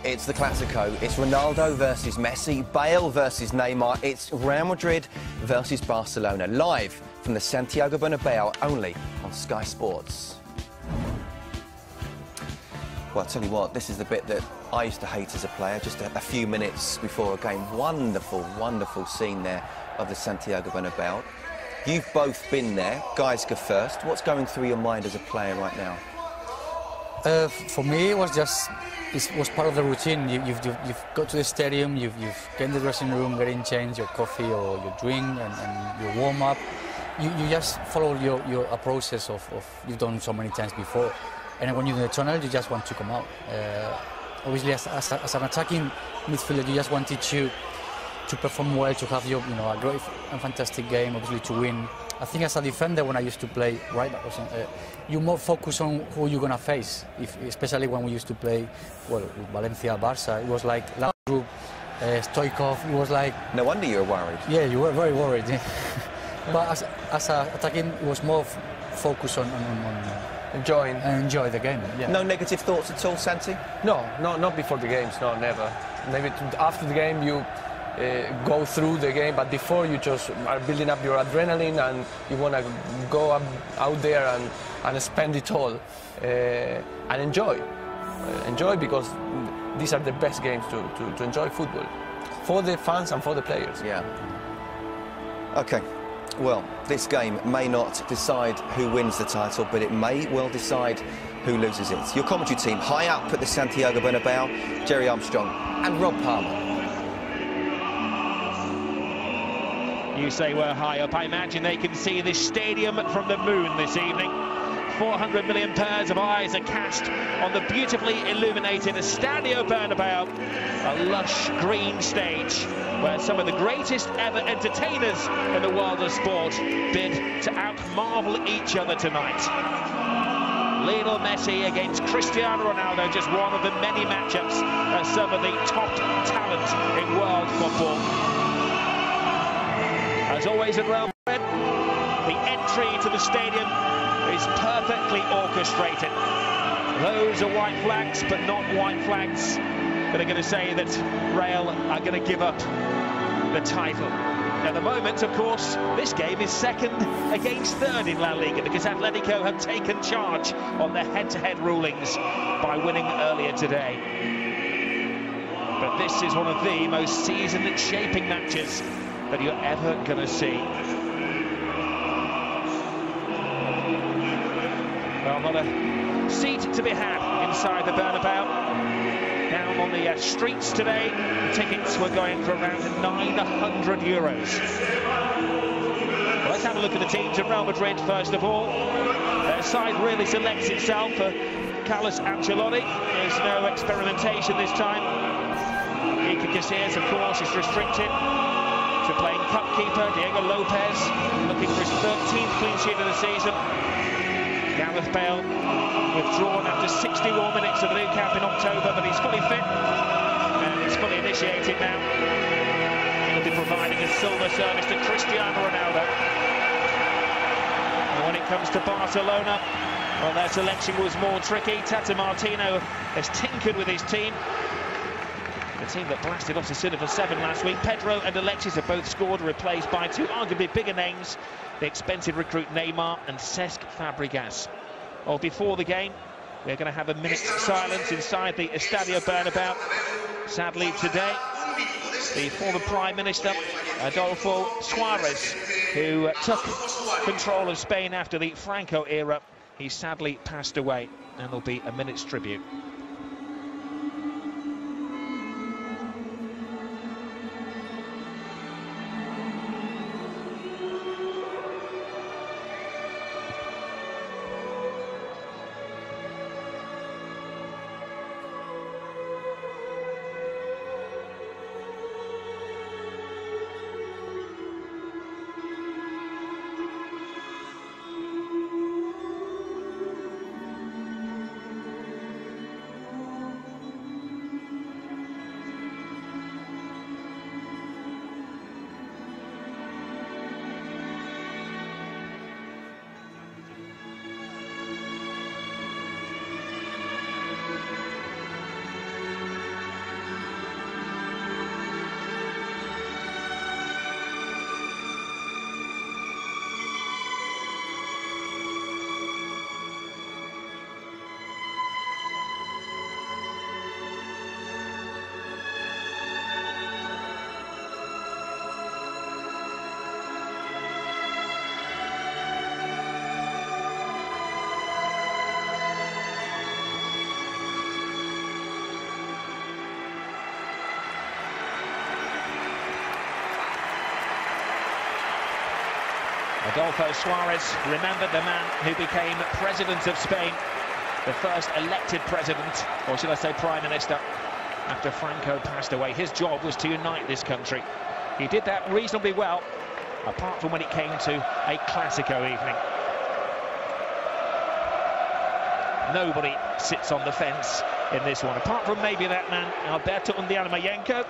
It's the Clasico. It's Ronaldo versus Messi, Bale versus Neymar. It's Real Madrid versus Barcelona. Live from the Santiago Bernabeu, only on Sky Sports. Well, I'll tell you what, this is the bit that I used to hate as a player, just a few minutes before a game. Wonderful, wonderful scene there of the Santiago Bernabeu. You've both been there. Guys, go first. What's going through your mind as a player right now? For me, it was part of the routine. You've got to the stadium, you've get in the dressing room, getting changed, your coffee or your drink, and your warm up. You just follow a process of you've done so many times before, and when you're in the tunnel, you just want to come out. Obviously, as an attacking midfielder, you just wanted to perform well, to have your a great and fantastic game, obviously to win. I think as a defender, when I used to play right back, you more focus on who you're gonna face. Especially when we used to play, well, with Valencia, Barca, it was like last group, Stoikov. It was like. No wonder you were worried. Yeah, you were very worried. Yeah. But as a attacking, it was more focus on enjoy the game. Yeah. No negative thoughts at all, Santi? No, not before the games. No, never. Maybe after the game you. Go through the game, but before you just are building up your adrenaline and you want to go out there and spend it all and enjoy. Enjoy because these are the best games to enjoy football for the fans and for the players. Yeah. Okay. Well, this game may not decide who wins the title, but it may well decide who loses it. Your commentary team, high up at the Santiago Bernabeu, Jerry Armstrong and Rob Palmer. You say we're high up. I imagine they can see this stadium from the moon this evening. 400 million pairs of eyes are cast on the beautifully illuminated Estadio Bernabeu, a lush green stage where some of the greatest ever entertainers in the world of sport bid to out-marvel each other tonight. Lionel Messi against Cristiano Ronaldo, just one of the many matchups of some of the top talent in world football. As always at Real Madrid, the entry to the stadium is perfectly orchestrated. Those are white flags, but not white flags that are going to say that Real are going to give up the title. At the moment, of course, this game is second against third in La Liga because Atletico have taken charge on their head-to-head rulings by winning earlier today. But this is one of the most season-shaping matches that you're ever going to see. Well, not a seat to be had inside the Bernabeu. Down on the streets today, the tickets were going for around €900. Well, let's have a look at the teams of Real Madrid first of all. Their side really selects itself for Carlos Ancelotti. There's no experimentation this time. Iker Casillas, of course, is restricted to playing cup keeper. Diego Lopez looking for his 13th clean sheet of the season. Gareth Bale withdrawn after 61 minutes of the new camp in October, but he's fully fit and he's fully initiated now. He'll be providing a silver service to Cristiano Ronaldo. And when it comes to Barcelona, well, their selection was more tricky. Tata Martino has tinkered with his team. The team that blasted Osasuna for 7 last week. Pedro and Alexis have both scored, replaced by two arguably bigger names, the expensive recruit Neymar and Cesc Fabregas. Well, before the game, we're going to have a minute's silence inside the Estadio Bernabeu. Sadly today, the former Prime Minister, Adolfo Suarez, who took control of Spain after the Franco era, he sadly passed away, and there'll be a minute's tribute. Adolfo Suarez, remember the man who became president of Spain, the first elected president, or should I say prime minister, after Franco passed away. His job was to unite this country. He did that reasonably well, apart from when it came to a Clasico evening. Nobody sits on the fence in this one, apart from maybe that man, Alberto Undianomayenko,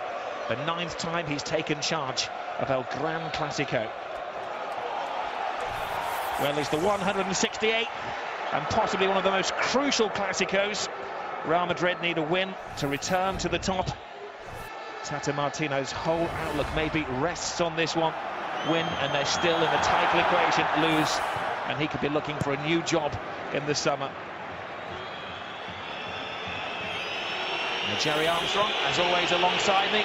the 9th time he's taken charge of El Gran Clasico. Well, it's the 168th and possibly one of the most crucial Clásicos. Real Madrid need a win to return to the top. Tata Martino's whole outlook maybe rests on this one win, and they're still in the title equation, lose, and he could be looking for a new job in the summer. And Jerry Armstrong, as always, alongside me.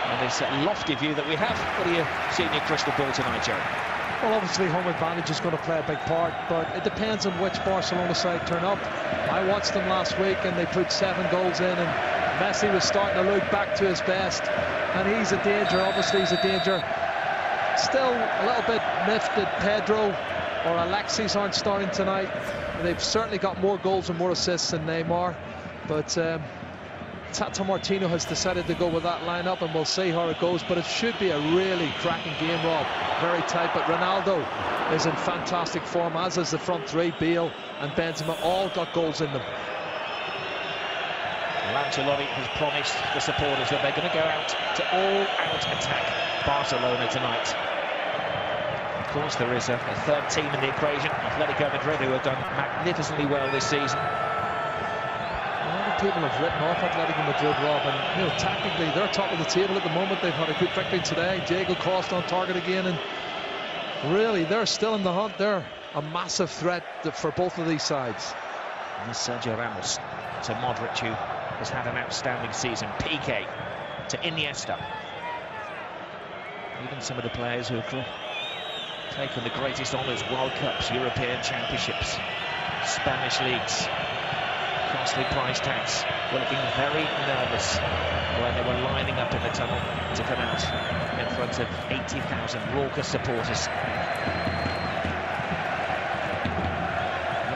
And this lofty view that we have. What do you see in your crystal ball tonight, Jerry? Well, obviously home advantage is going to play a big part, but it depends on which Barcelona side turn up. I watched them last week and they put 7 goals in, and Messi was starting to look back to his best, and he's a danger. Obviously he's a danger. Still a little bit miffed that Pedro or Alexis aren't starting tonight. They've certainly got more goals and more assists than Neymar, but Tata Martino has decided to go with that lineup, and we'll see how it goes. But it should be a really cracking game, Rob. Very tight, but Ronaldo is in fantastic form, as is the front three. Bale and Benzema all got goals in them. Ancelotti has promised the supporters that they're going to go out to all-out attack Barcelona tonight. Of course, there is a third team in the equation, Atletico Madrid, who have done magnificently well this season. People have written off Atletico Madrid, Rob, and tactically they're top of the table at the moment. They've had a good victory today. Diego Costa on target again, and really they're still in the hunt. They're a massive threat for both of these sides. And Sergio Ramos to Modric, who has had an outstanding season. Piqué to Iniesta. Even some of the players who have taken the greatest honours, World Cups, European Championships, Spanish leagues, costly price tags, were looking very nervous when they were lining up in the tunnel to come out in front of 80,000 raucous supporters.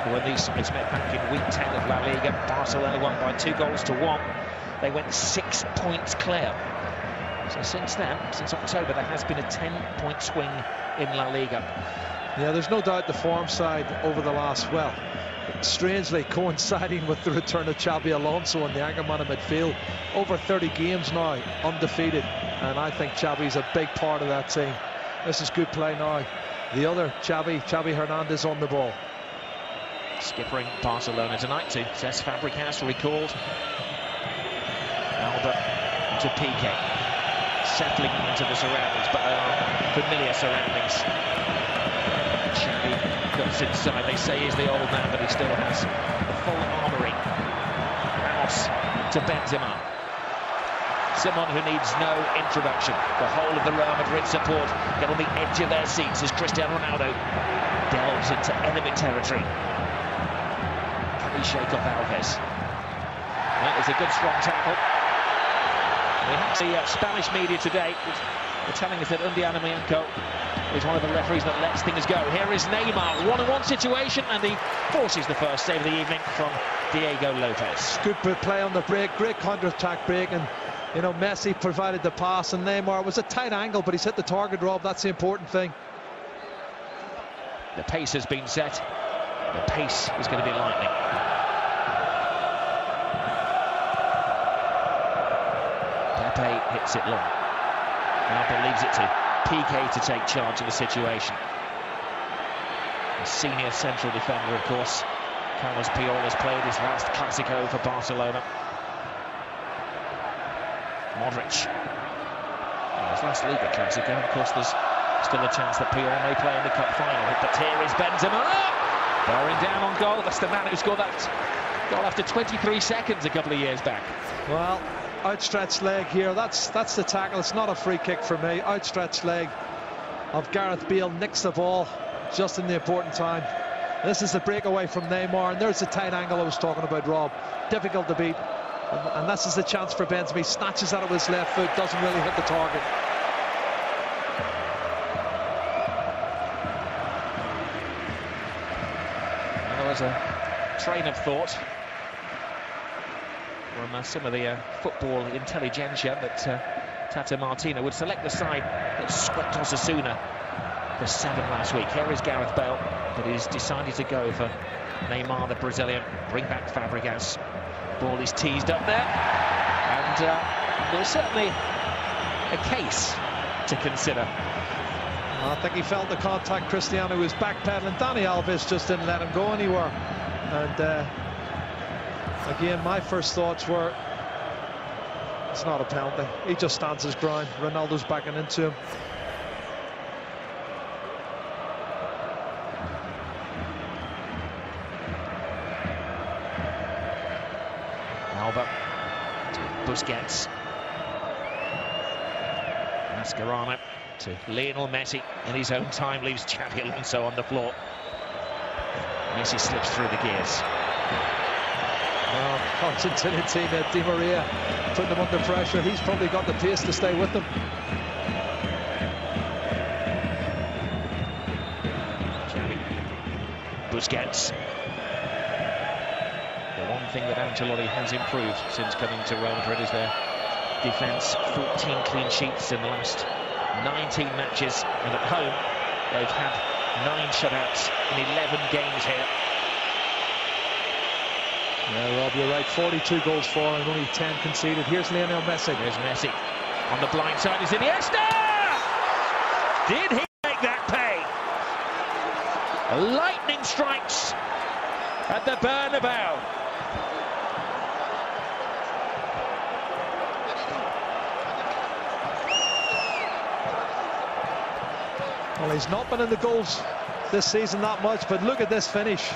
When these sides met back in week 10 of La Liga, Barcelona won by 2-1. They went 6 points clear. So since then, since October, there has been a 10-point swing in La Liga. Yeah, there's no doubt the form side over the last, well, strangely coinciding with the return of Xabi Alonso and the anchor man in midfield. Over 30 games now, undefeated, and I think Xabi's a big part of that team. This is good play now. The other Xavi Hernandez on the ball. Skippering Barcelona tonight to Cesc Fabregas, recalled. Alba to Piqué. Settling into the surroundings, but they are familiar surroundings. Xavi goes inside. They say he's the old man, but he still has the full armoury. Ramos to Benzema. Someone who needs no introduction. The whole of the Real Madrid support get on the edge of their seats as Cristiano Ronaldo delves into enemy territory. Can he shake off Alves? That was a good strong tackle. We have the Spanish media today were telling us that Undianomayenko is one of the referees that lets things go. Here is Neymar, one-on-one situation, and he forces the first save of the evening from Diego Lopez. Good play on the break, great counter-attack break, and Messi provided the pass, and Neymar, it was a tight angle, but he's hit the target, Rob. That's the important thing. The pace has been set. The pace is going to be lightning. Pepe hits it long. Alba leaves it to Piqué to take charge of the situation. A senior central defender, of course. Carlos Puyol has played his last Clásico for Barcelona. Modric. His last Liga Clásico. Of course, there's still a chance that Puyol may play in the cup final. But here is Benzema. Bearing down on goal. That's the man who scored that goal after 23 seconds a couple of years back. Well, outstretched leg here. That's the tackle. It's not a free kick for me. Outstretched leg of Gareth Bale nicks the ball just in the important time. This is the breakaway from Neymar, and there's the tight angle I was talking about, Rob. Difficult to beat, and this is the chance for Benzema. He snatches out of his left foot, doesn't really hit the target. was a train of thought from some of the football intelligentsia that Tata Martino would select the side that swept Osasuna for 7 last week. Here is Gareth Bale, but he's decided to go for Neymar, the Brazilian. Bring back Fabregas. Ball is teased up there, and there's certainly a case to consider. I think he felt the contact. Cristiano was backpedaling. Dani Alves just didn't let him go anywhere. And again, my first thoughts were, it's not a penalty. He just stands his ground. Ronaldo's backing into him. Alba to Busquets. Mascherano to Lionel Messi in his own time, leaves Xabi Alonso on the floor. Messi slips through the gears. Oh, Argentinian teammate Di Maria putting him under pressure. He's probably got the pace to stay with them. Xabi. Busquets. The one thing that Ancelotti has improved since coming to Real Madrid is their defence. 14 clean sheets in the last 19 matches, and at home they've had 9 shutouts in 11 games here. Yeah, Rob, you're right. 42 goals for and only 10 conceded. Here's Lionel Messi. There's Messi. On the blind side is Iniesta! Did he make that pay? Lightning strikes at the Bernabeu. Well, he's not been in the goals this season that much, but look at this finish.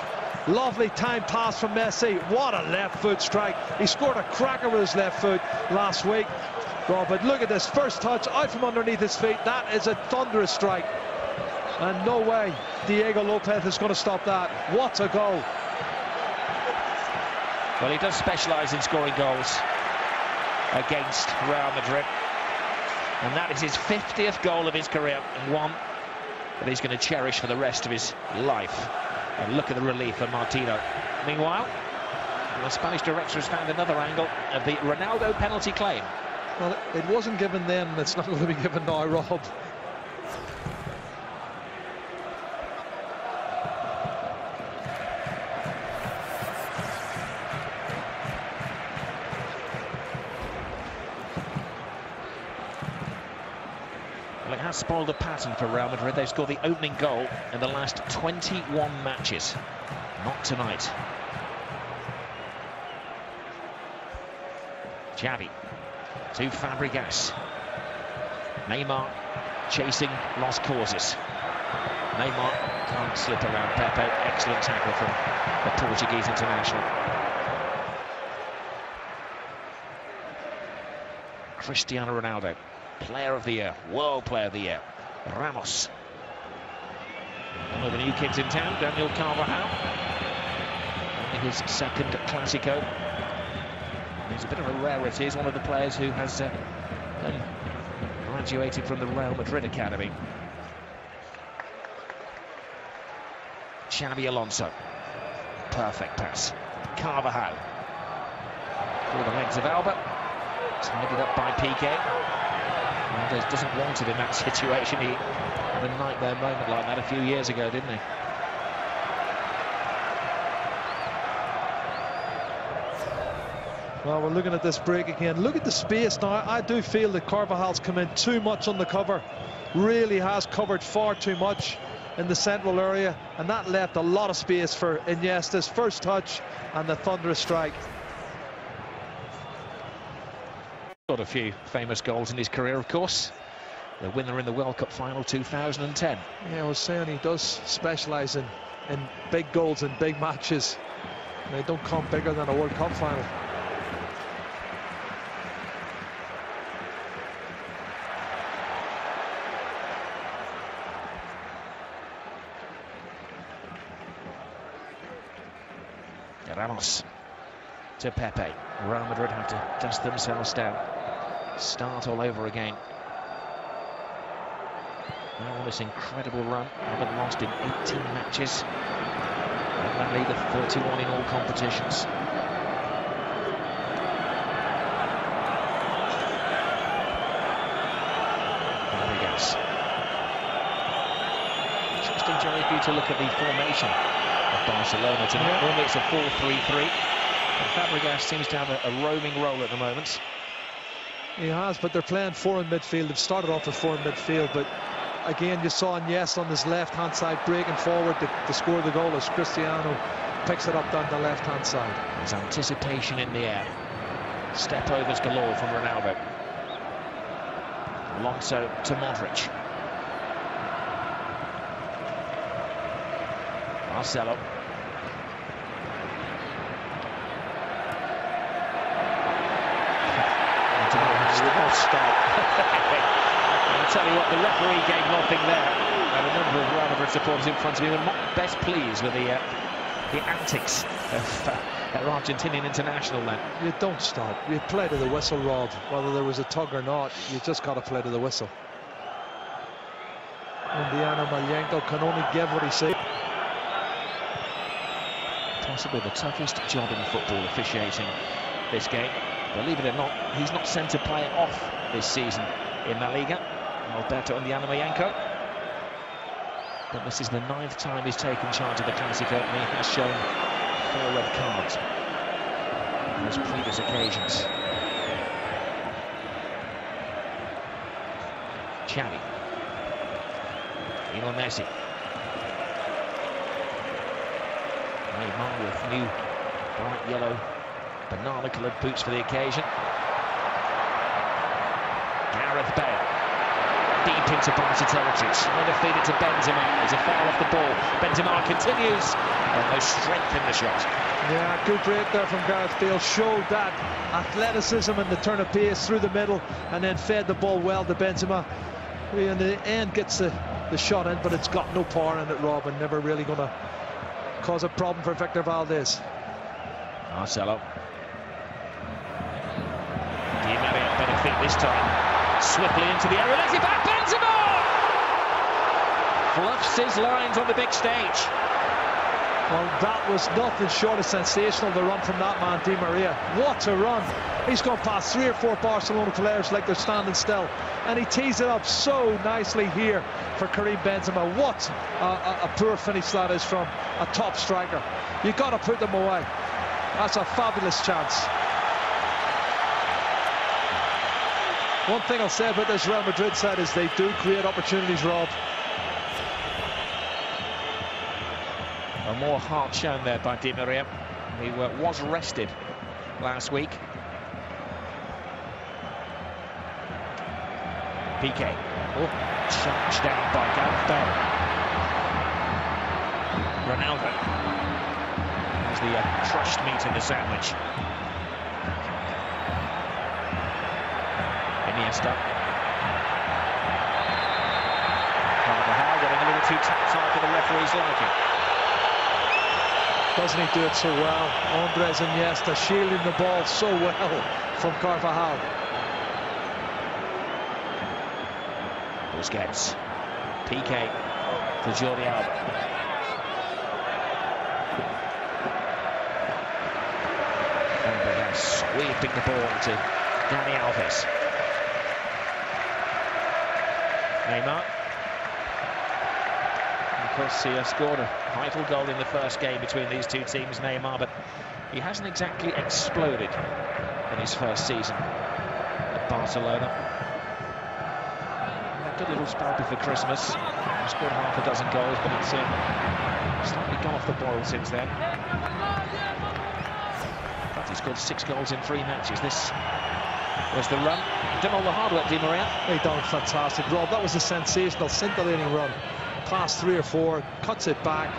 Lovely time pass from Messi. What a left foot strike. He scored a cracker with his left foot last week. Well, but look at this first touch out from underneath his feet. That is a thunderous strike. And no way Diego Lopez is going to stop that. What a goal. Well, he does specialise in scoring goals against Real Madrid. And that is his 50th goal of his career, and one that he's going to cherish for the rest of his life. And look at the relief of Martino. Meanwhile, the Spanish director has found another angle of the Ronaldo penalty claim. Well, it wasn't given then, and it's not going to be given now, Rob. Well, it has spoiled a pattern for Real Madrid. They've scored the opening goal in the last 21 matches. Not tonight. Xavi to Fabregas. Neymar chasing lost causes. Neymar can't slip around Pepe. Excellent tackle from the Portuguese international. Cristiano Ronaldo, Player of the Year, World Player of the Year. Ramos. One of the new kids in town, Daniel Carvajal. Only his second Clásico. He's a bit of a rarity. He's one of the players who has graduated from the Real Madrid academy. Xabi Alonso. Perfect pass. Carvajal. Through the legs of Alba. Tidied up by Piqué. Mendes doesn't want it in that situation. He had a nightmare moment like that a few years ago, didn't he? Well, we're looking at this break again. Look at the space now. I do feel that Carvajal's come in too much on the cover. Really has covered far too much in the central area, and that left a lot of space for Iniesta's first touch and the thunderous strike. Got a few famous goals in his career, of course. The winner in the World Cup final 2010. Yeah, I was saying he does specialise in big goals in big matches. They don't come bigger than a World Cup final. Ramos to Pepe. Real Madrid have to dust themselves down. Start all over again. Now on this incredible run, haven't lost in 18 matches. La Liga 31 in all competitions. Fabregas. Interesting, Johnny, for you to look at the formation of Barcelona tonight. Normally it's a 4-3-3. And Fabregas seems to have a roaming role at the moment. He has, but they're playing 4 in midfield. They've started off with 4 in midfield, but again, you saw Iniesta on his left-hand side breaking forward to score the goal as Cristiano picks it up down the left-hand side. There's anticipation in the air. Step-overs galore from Ronaldo. Alonso to Modric. Marcelo. Stop. I'll tell you what, the referee gave nothing there. And a number of Real Madrid supporters in front of him were not best pleased with the antics of their Argentinian international then. You don't stop. You play to the whistle, Rob. Whether there was a tug or not, you just got to play to the whistle. Indiana Malyenko can only give what he sees. Possibly the toughest job in football, officiating this game. Believe it or not, he's not sent to play off this season in La Liga, Alberto Indiana Malyenko. But this is the 9th time he's taken charge of the Clásico, and he has shown 4 red cards on those previous occasions. Xavi. Lionel Messi. Neymar with new bright yellow banana-coloured boots for the occasion. Gareth Bale. Deep into Barca territory, trying to feed it to Benzema. There's a foul off the ball. Benzema continues, and no strength in the shot. Yeah, good break there from Gareth Bale. Showed that athleticism and the turn of pace through the middle, and then fed the ball well to Benzema. In the end, gets the shot in, but it's got no power in it, Rob, and never really going to cause a problem for Victor Valdez. Marcelo. Di Maria better think this time. Swiftly into the area, lets it back, Benzema! Fluffs his lines on the big stage. Well, that was nothing short of sensational, the run from that man, Di Maria. What a run. He's gone past 3 or 4 Barcelona players like they're standing still. And he tees it up so nicely here for Karim Benzema. What a poor finish that is from a top striker. You've got to put them away. That's a fabulous chance. One thing I'll say about this Real Madrid side is they do create opportunities, Rob. A more heart shown there by Di Maria, who was rested last week. Piqué. Oh, charged down by Gareth Bale. Ronaldo. There's the crushed meat in the sandwich. Iniesta. Carvajal getting a little too tactile for the referee's liking. Doesn't he do it so well? Andres Iniesta shielding the ball so well from Carvajal. Busquets. Piqué to Jordi Alba. Fabregas sweeping the ball to Dani Alves. Neymar. Of course, he scored a vital goal in the first game between these two teams, Neymar, but he hasn't exactly exploded in his first season at Barcelona. A good little spell before Christmas. He scored half a dozen goals, but it's slightly gone off the boil since then. In fact, he scored 6 goals in 3 matches. This was the run. Done all the hard work, Di Maria. He done fantastic, Rob. That was a sensational, scintillating run. Past 3 or 4, cuts it back.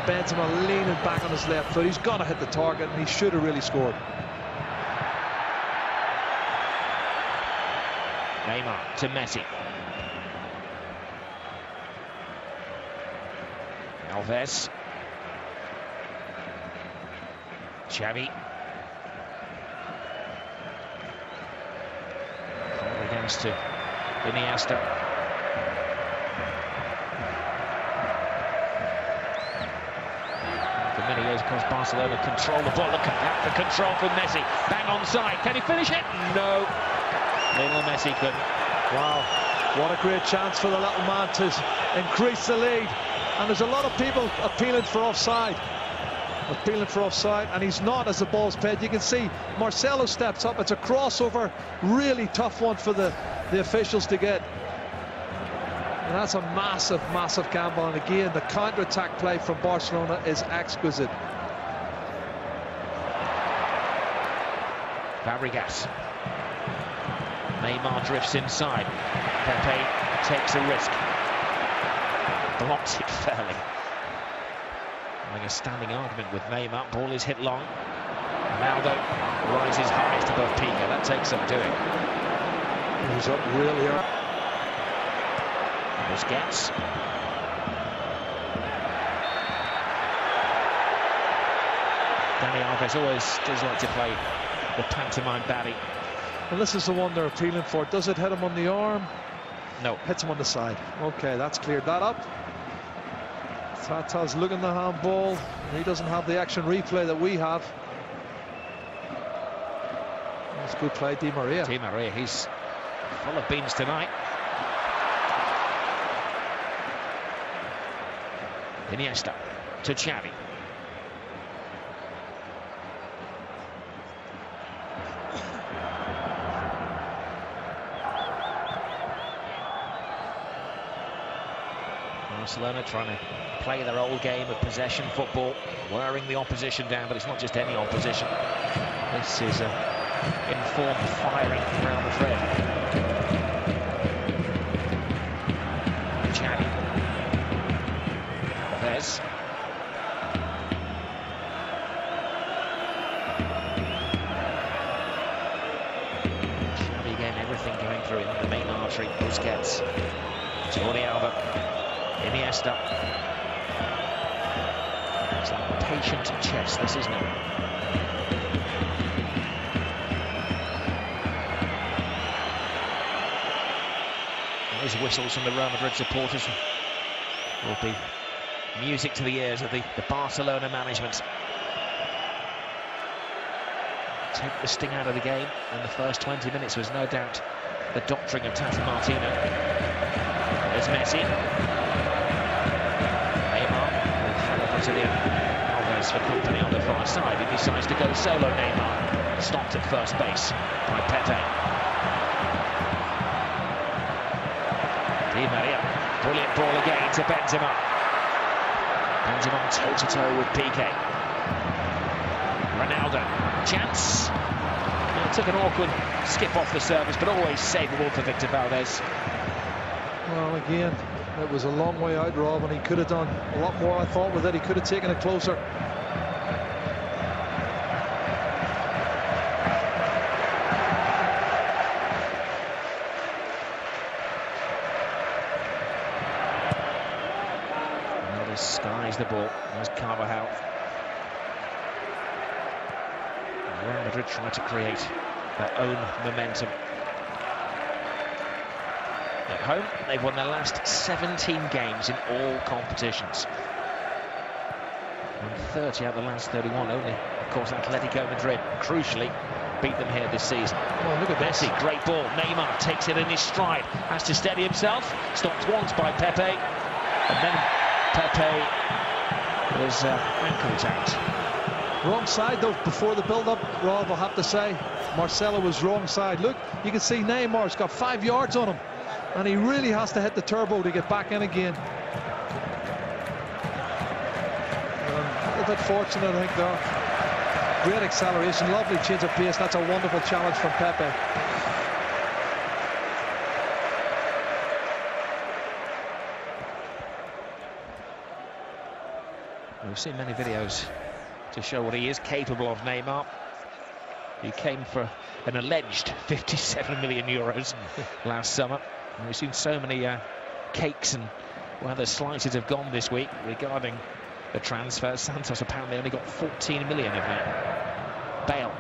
Benzema leaning back on his left foot. He's got to hit the target, and he should have really scored. Neymar to Messi. Alves. Xavi. Against to Iniesta. For many years, of course, Barcelona control the ball. Look at that, the control from Messi. Bang on side. Can he finish it? No. Little Messi couldn't. Wow, what a great chance for the little man to increase the lead. And there's a lot of people appealing for offside. And he's not as the ball's played. You can see Marcelo steps up. It's a crossover, really tough one for the officials to get. And that's a massive, massive gamble. And again, the counter-attack play from Barcelona is exquisite. Fabregas. Neymar drifts inside. Pepe takes a risk. Blocks it fairly. Having a standing argument with Neymar. Ball is hit long. Ronaldo rises highest above Pica. That takes some doing. He's up really early. Busquets. Dani Alves always does like to play the pantomime baddie. And this is the one they're appealing for. Does it hit him on the arm? No. Hits him on the side. Okay, that's cleared that up. Tata's looking the handball. He doesn't have the action replay that we have. That's good play, Di Maria. Di Maria, he's full of beans tonight. Iniesta to Xavi. Barcelona trying to play their old game of possession football, wearing the opposition down, but it's not just any opposition. This is informed firing around the thread. Xavi. Alves. Xavi again, everything going through in the main artery. Busquets. Jordi Alba. Iniesta. It's like patient chess, this, isn't it? Those whistles from the Real Madrid supporters will be music to the ears of the Barcelona management. Take the sting out of the game, and the first 20 minutes was no doubt the doctoring of Tata Martino. There's Messi. Brazilian Alves for company on the far side. He decides to go solo. Neymar stopped at first base by Pepe. Di Maria, brilliant ball again to Benzema. Benzema toe-to-toe with Piqué. Ronaldo, chance. Well, took an awkward skip off the surface, but always savable for Victor Valdez. Well, again, it was a long way out, Rob, and he could have done a lot more, I thought, with it. He could have taken it closer. Ronaldo skies the ball. There's Carvajal. Real Madrid trying to create their own momentum. At home, they've won their last 17 games in all competitions. And 30 out of the last 31. Only, of course, Atletico Madrid, crucially, beat them here this season. Oh, look at Messi, this. great ball. Neymar takes it in his stride. Has to steady himself. Stopped once by Pepe. And then Pepe was ankles out. Wrong side, though, before the build-up, Rob, I'll have to say. Marcelo was wrong side. Look, you can see Neymar's got 5 yards on him. And he really has to hit the turbo to get back in again. A bit fortunate, I think, there. Great acceleration, lovely change of pace. That's a wonderful challenge from Pepe. We've seen many videos to show what he is capable of, Neymar. He came for an alleged 57 million euros last summer. And we've seen so many cakes and the slices have gone this week regarding the transfer. Santos apparently only got 14 million of that. Bale.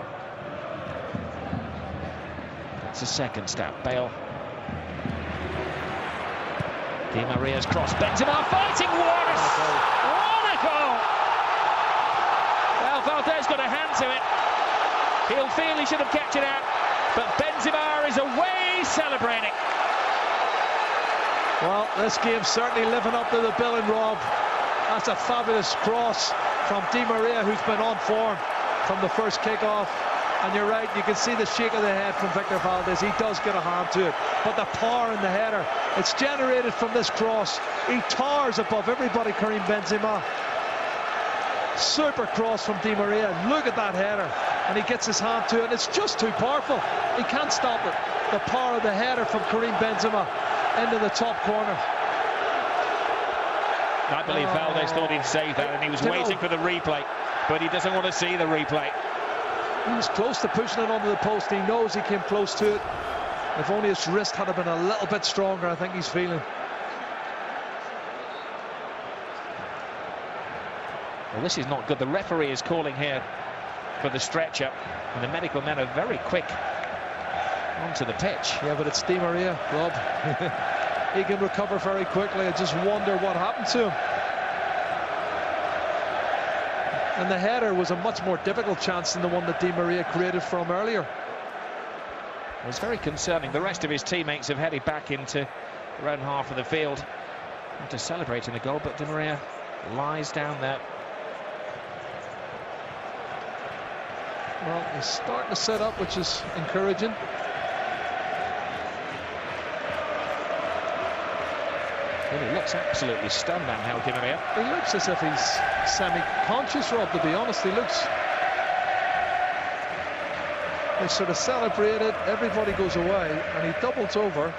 That's a second step. Bale. Di Maria's cross. Benzema fighting Juarez. What a goal! Valdez got a hand to it. He'll feel he should have kept it out, but Benzema is away celebrating. Well, this game's certainly living up to the billing, Rob. That's a fabulous cross from Di Maria, who's been on form from the first kick-off. And you're right, you can see the shake of the head from Victor Valdez. He does get a hand to it, but the power in the header, it's generated from this cross. He towers above everybody, Karim Benzema. Super cross from Di Maria. Look at that header, and he gets his hand to it. It's just too powerful. He can't stop it. The power of the header from Karim Benzema into the top corner. I believe Valdez thought he'd save that, and he was waiting for the replay, but he doesn't want to see the replay. He was close to pushing it onto the post. He knows he came close to it. If only his wrist had been a little bit stronger, I think he's feeling. Well, this is not good. The referee is calling here for the stretcher, and the medical men are very quick onto the pitch. Yeah, but it's Di Maria, Rob. He can recover very quickly. I just wonder what happened to him. And the header was a much more difficult chance than the one that Di Maria created for him earlier. It was very concerning. The rest of his teammates have headed back into their own half of the field after celebrating the goal, but Di Maria lies down there. Well, he's starting to set up, which is encouraging. Well, he looks absolutely stunned now, Di Maria. He looks as if he's semi-conscious, Rob, to be honest. He looks... They sort of celebrate it, everybody goes away, and he doubles over.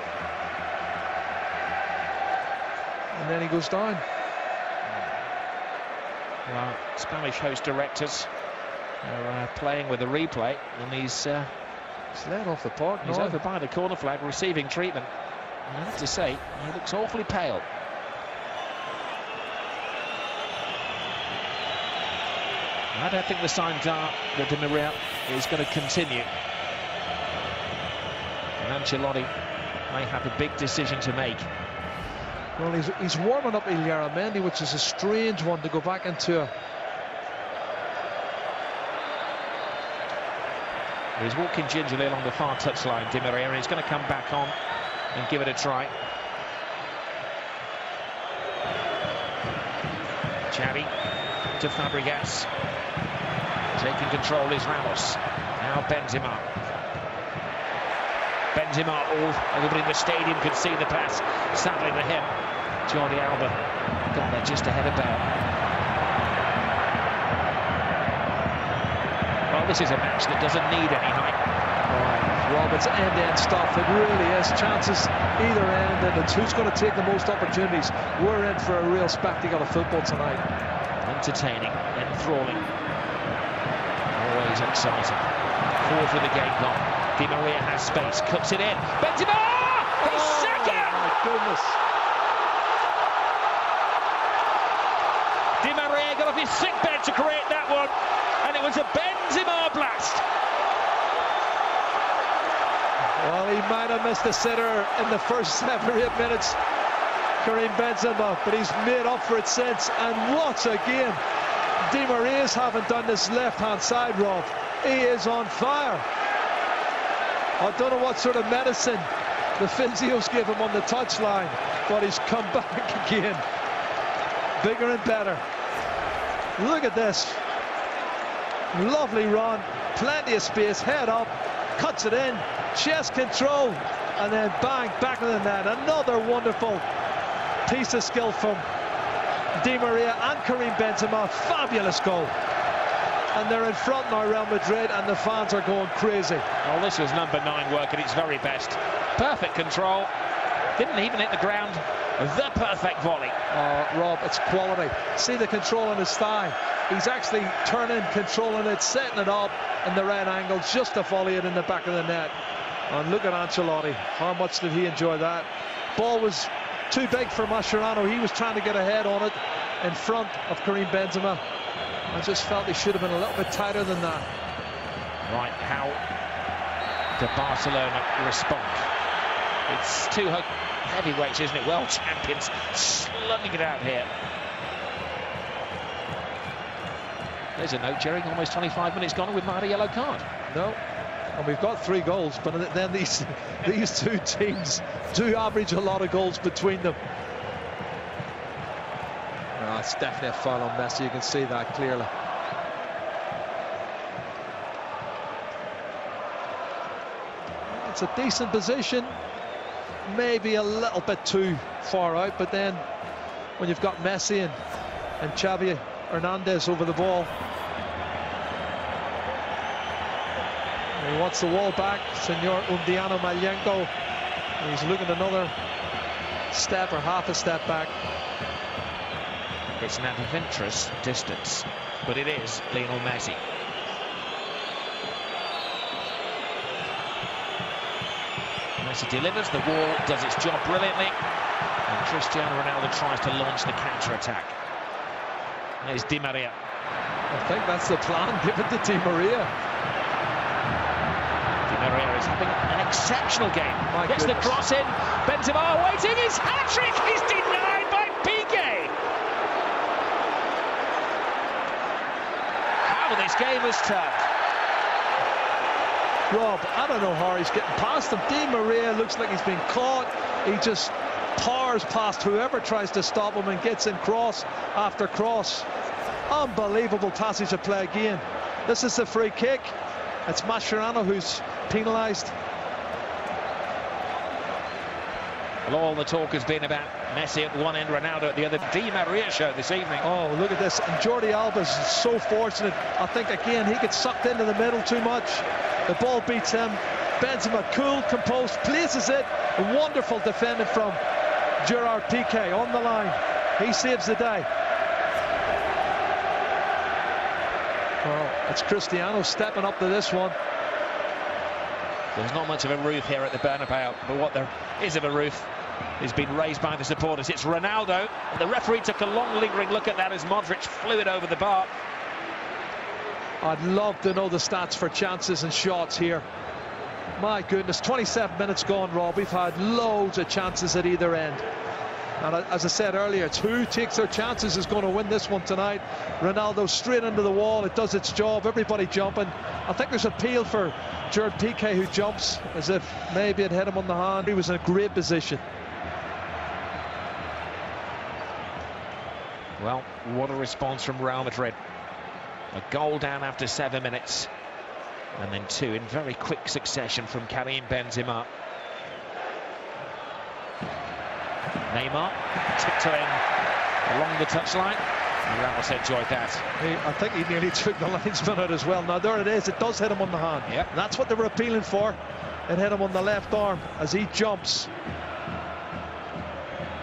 And then he goes down. Well, Spanish host directors are playing with the replay, and he's led off the park. He's over by the corner flag, receiving treatment. I have to say, he looks awfully pale. I don't think the signs are that Di Maria is going to continue. And Ancelotti may have a big decision to make. Well, he's warming up Illarramendi, which is a strange one to go back into. He's walking gingerly along the far touchline, Di Maria, and he's going to come back on and give it a try. Xavi to Fabregas. Taking control is Ramos. Now Benzema. Everybody in the stadium could see the pass. Sadly for him, Jordi Alba got there just ahead of Bale. Well, this is a match that doesn't need any hype. Rob, it's end-to-end stuff. It really is. Chances either end, and it's who's going to take the most opportunities. We're in for a real spectacle of football tonight. Entertaining, enthralling, always exciting. Fourth of the game gone. Di Maria has space, cuts it in. Benzema! His second! My goodness. Di Maria got off his sick bed to create that one, and it was a Benzema blast. Well, he might have missed the sitter in the first 7 or 8 minutes, Karim Benzema, but he's made up for it since. And once again, Di Maria's haven't done this left-hand side, Rob. He is on fire. I don't know what sort of medicine the physios give him on the touchline, but he's come back again. Bigger and better. Look at this. Lovely run, plenty of space, head up, cuts it in, chest control, and then bang, back of the net. Another wonderful piece of skill from Di Maria and Karim Benzema. Fabulous goal. And they're in front now, Real Madrid, and the fans are going crazy. Well, this was number 9 work at its very best. Perfect control. Didn't even hit the ground. The perfect volley. Rob, it's quality. See the control on his thigh. He's actually turning, controlling it, setting it up in the right angle, just to volley it in the back of the net. And look at Ancelotti. How much did he enjoy that? Ball was too big for Mascherano. He was trying to get ahead on it in front of Karim Benzema. I just felt he should have been a little bit tighter than that. Right, how do Barcelona respond? It's two heavyweights, isn't it? World champions slugging it out here. There's a note, Jerry, almost 25 minutes gone with a yellow card. No, and we've got 3 goals, but then these two teams do average a lot of goals between them. Oh, it's definitely a foul on Messi, you can see that clearly. It's a decent position, maybe a little bit too far out, but then when you've got Messi and Xavi Hernandez over the ball, he wants the wall back, Senor Undiano Malyenko. He's looking another step or half a step back. It's an adventurous distance, but it is Lionel Messi. Messi delivers, the wall does its job brilliantly, and Cristiano Ronaldo tries to launch the counter-attack. There's Di Maria. I think that's the plan given to Di Maria. Di Maria is having an exceptional game. Gets the cross in, Benzema waiting, his hat-trick is denied by Piqué. How this game has turned. Rob, I don't know how he's getting past him. Di Maria looks like he's been caught. He just powers past whoever tries to stop him and gets in cross after cross. Unbelievable passage of play again. This is the free kick. It's Mascherano who's penalised. Well, all the talk has been about Messi at one end, Ronaldo at the other. Di Maria show this evening. Oh, look at this. And Jordi Alba's so fortunate. I think, again, he gets sucked into the middle too much. The ball beats him. Benzema, cool, composed, places it. Wonderful defending from Gerard Piqué on the line. He saves the day. Well, it's Cristiano stepping up to this one. There's not much of a roof here at the Bernabeu, but what there is of a roof is being raised by the supporters. It's Ronaldo. The referee took a long lingering look at that as Modric flew it over the bar. I'd love to know the stats for chances and shots here. My goodness, 27 minutes gone, Rob. We've had loads of chances at either end. And as I said earlier, it's who takes their chances is going to win this one tonight. Ronaldo straight into the wall. It does its job. Everybody jumping. I think there's appeal for Gerard Piqué, who jumps as if maybe it hit him on the hand. He was in a great position. Well, what a response from Real Madrid. A goal down after 7 minutes, and then 2 in very quick succession from Karim Benzema. Neymar tiptoeing along the touchline. Ramos enjoyed that. I think he nearly took the linesman out as well. Now there it is. It does hit him on the hand. Yep. That's what they were appealing for. It hit him on the left arm as he jumps.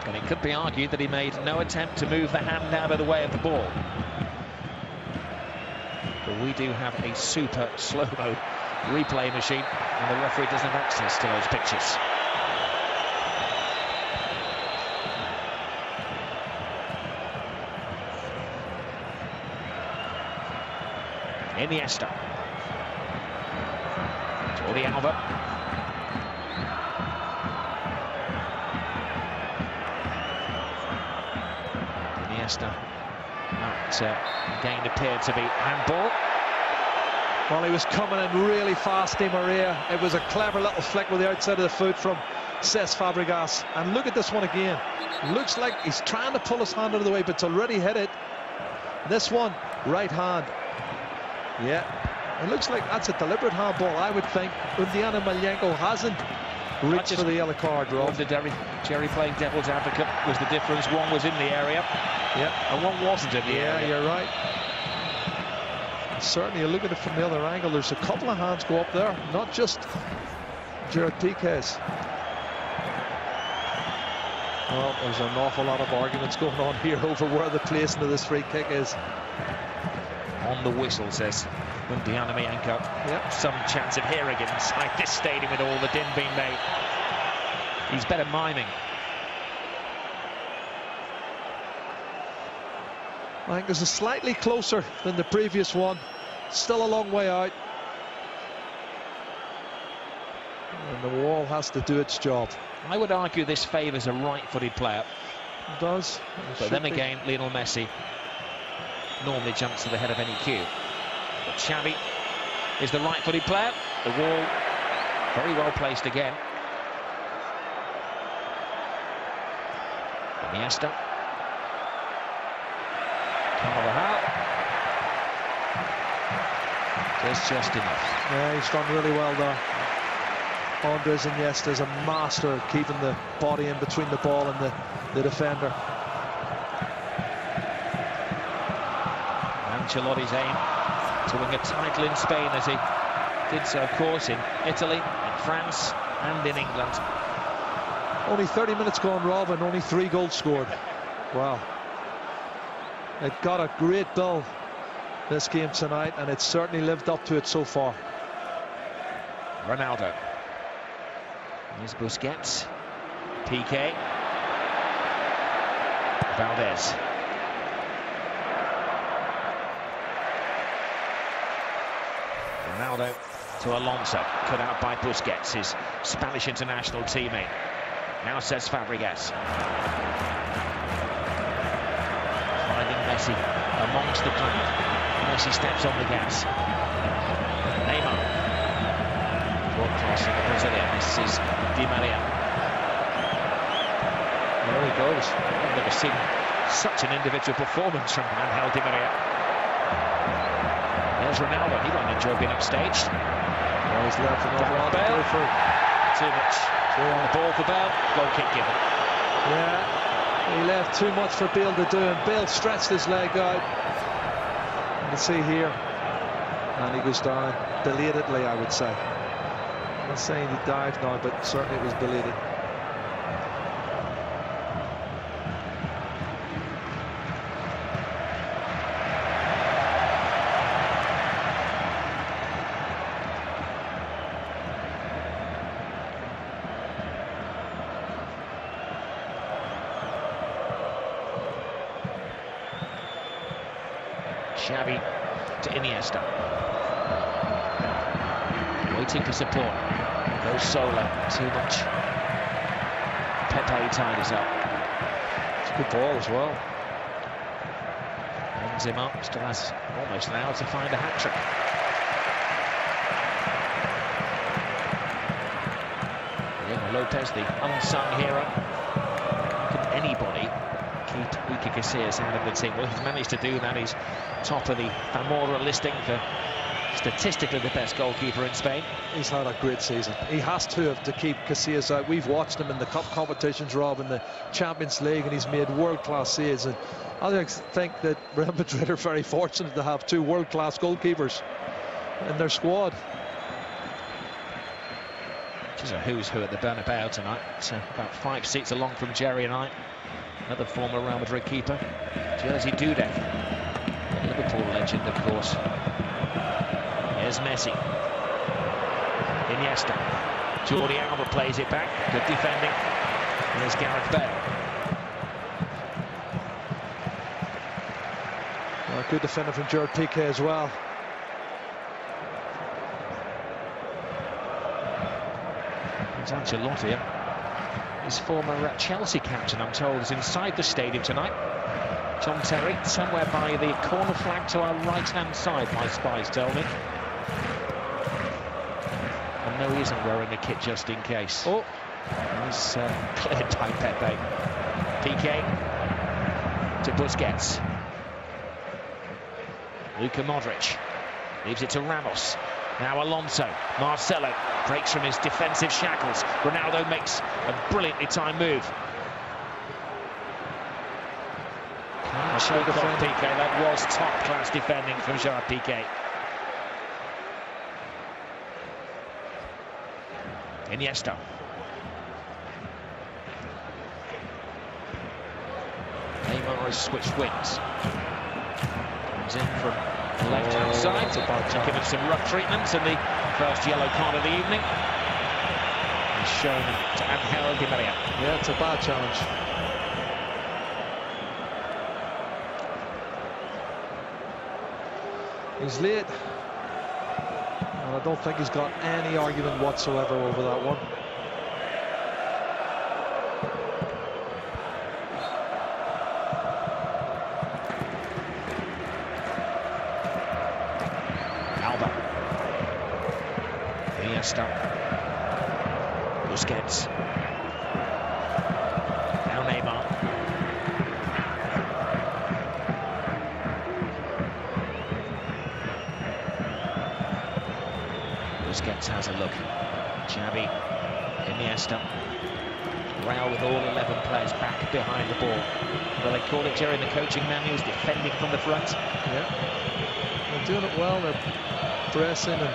And it could be argued that he made no attempt to move the hand out of the way of the ball. But we do have a super slow-mo replay machine, and the referee doesn't have access to those pictures. Iniesta. Jordi Alba. Iniesta. That again appeared to be handball. Well, he was coming in really fast, Di Maria. It was a clever little flick with the outside of the foot from Cesc Fabregas. And look at this one again. Looks like he's trying to pull his hand out of the way, but it's already hit it. This one, right hand. Yeah, it looks like that's a deliberate handball, I would think. Undiano Malyenko hasn't reached for the yellow card, Rob. Jerry playing devil's advocate was the difference. One was in the area, and one wasn't in the area. Yeah, you're right. Certainly, you look at it from the other angle, there's a couple of hands go up there, not just Gerard Piqué's. Well, there's an awful lot of arguments going on here over where the placing of this free kick is. On the whistle, says Undiano Malyenko. Yep. Some chance of hearing it inside this stadium with all the din being made. He's better miming. I think this is slightly closer than the previous one. Still a long way out. And the wall has to do its job. I would argue this favours a right-footed player. It does. But then again, Lionel Messi normally jumps to the head of any queue. But Xavi is the right-footed player. The wall very well placed again. Iniesta. Carvajal. Just enough. Yeah, he's done really well there. Andres Iniesta is a master of keeping the body in between the ball and the defender. Ancelotti's aim to win a title in Spain, as he did so, of course, in Italy, in France and in England. Only 30 minutes gone, Rob, and only 3 goals scored. Wow. It got a great bill, this game tonight, and it's certainly lived up to it so far. Ronaldo. Here's Busquets. Piqué. Valdez. Ronaldo to Alonso. Cut out by Busquets, his Spanish international teammate. Now says Fabregas. Finding Messi amongst the crowd. Messi steps on the gas. Neymar. Short cross from the Brazilian. This is Di Maria. There he goes. I've never seen such an individual performance from Angel Di Maria. There's Ronaldo. He won't enjoy being upstaged. Oh, he's left another one to go through. Too much. The ball for Bale. Goal kick given. Yeah, he left too much for Bale to do, and Bale stretched his leg out. You can see here, and he goes down belatedly, I would say. I'm not saying he dived now, but certainly it was belated. Xavi to Iniesta. Waiting for support. Goes solo. Too much. Pepe tied us up. It's a good ball as well. Benzema still has almost an hour to find a hat-trick. Diego Lopez, the unsung hero. Can anybody keep Iker Casillas out of the team? Well, he's managed to do that. He's top of the Zamora listing for statistically the best goalkeeper in Spain. He's had a great season. He has to have to keep Casillas out. We've watched him in the cup competitions, Rob, in the Champions League, and he's made world-class saves. And I think that Real Madrid are very fortunate to have 2 world-class goalkeepers in their squad. Which is a who's who at the Bernabeu tonight. About 5 seats along from Jerry and I. Another former Real Madrid keeper, Jerzy Dudek, Liverpool legend, of course. Here's Messi. Iniesta. Jordi Alba plays it back. Good defending. Here's Gareth Bale. Well, good defender from Gerard Piqué as well. It's Ancelotti. His former Chelsea captain, I'm told, is inside the stadium tonight. John Terry, somewhere by the corner flag to our right-hand side, my spies tell me. And no, he isn't wearing a kit just in case. Oh, he's cleared by Pepe. Piqué to Busquets. Luka Modric leaves it to Ramos. Now Alonso. Marcelo breaks from his defensive shackles. Ronaldo makes a brilliantly timed move. Showed off Piqué. That was top-class defending from Gerard Piqué. Iniesta. Neymar has switched wings. Comes in from the left-hand side. Given some rough treatment and the first yellow card of the evening. He's shown to Angel Di Maria. yeah, it's a bad challenge. He's late, and I don't think he's got any argument whatsoever over that one. Busquets. Now Neymar. Busquets has a look. Xavi, Iniesta. Real with all 11 players back behind the ball. Well, they call it during the coaching manuals, defending from the front. Yeah, they're doing it well. They're pressing and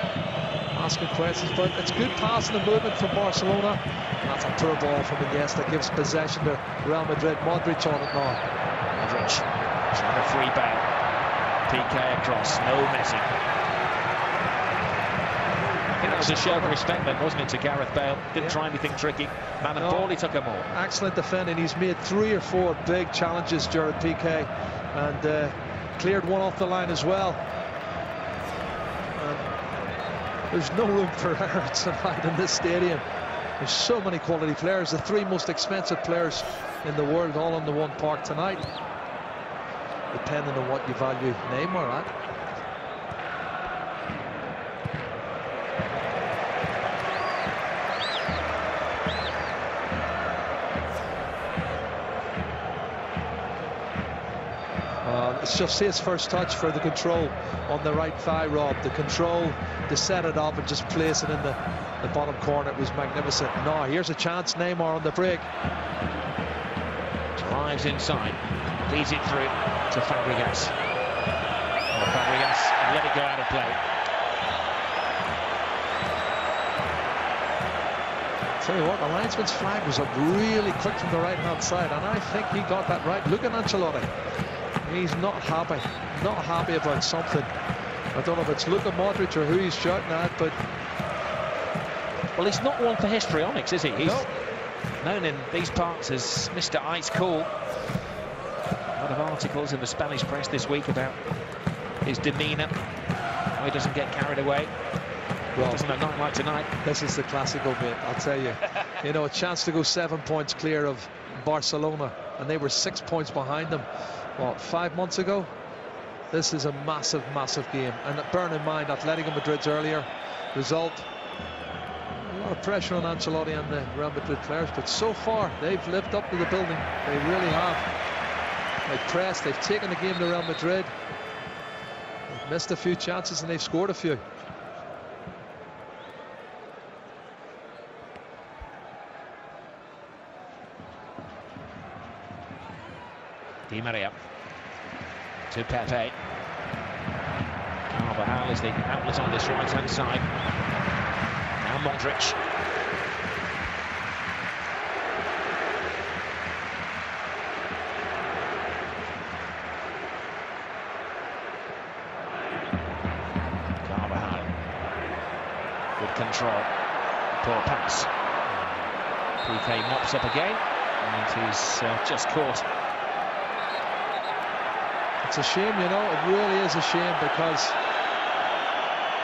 asking questions, but it's good passing and movement from Barcelona. And that's a poor ball from Iniesta, gives possession to Real Madrid. Modric on it now. Modric trying to free Bale. PK across, no Messi. I think that was a show of respect then, wasn't it, to Gareth Bale? Didn't try anything tricky. Man and ball, he took them all. Excellent defending. He's made 3 or 4 big challenges during PK and cleared one off the line as well. There's no room for error tonight in this stadium. There's so many quality players. The 3 most expensive players in the world all in the one park tonight. Depending on what you value Neymar at. It's just his first touch for the control on the right thigh, Rob. The control to set it up and just place it in the bottom corner. It was magnificent. Now here's a chance. Neymar on the break. Drives inside, leads it through to Fabregas. Oh, Fabregas let it go out of play. Tell you what, the linesman's flag was up really quick from the right-hand side, and I think he got that right. Look at Ancelotti. He's not happy about something. I don't know if it's Luka Modric or who he's shouting at, but... Well, he's not one for histrionics, is he? He's known in these parts as Mr. Ice Cool. A lot of articles in the Spanish press this week about his demeanour, how he doesn't get carried away. Well, doesn't a night like tonight? This is the classical bit, I'll tell you. You know, a chance to go 7 points clear of Barcelona, and they were 6 points behind them. What, 5 months ago? This is a massive, massive game. And bearing in mind, Atletico Madrid's earlier result. A lot of pressure on Ancelotti and the Real Madrid players, but so far, they've lived up to the building. They really have. They've pressed, they've taken the game to Real Madrid. They've missed a few chances and they've scored a few. Di Maria to Pepe. Carvajal is the outlet on this right-hand side. Now Modric. Carvajal. Good control. Poor pass. PK mops up again, and he's just caught. It's a shame, you know, it really is a shame, because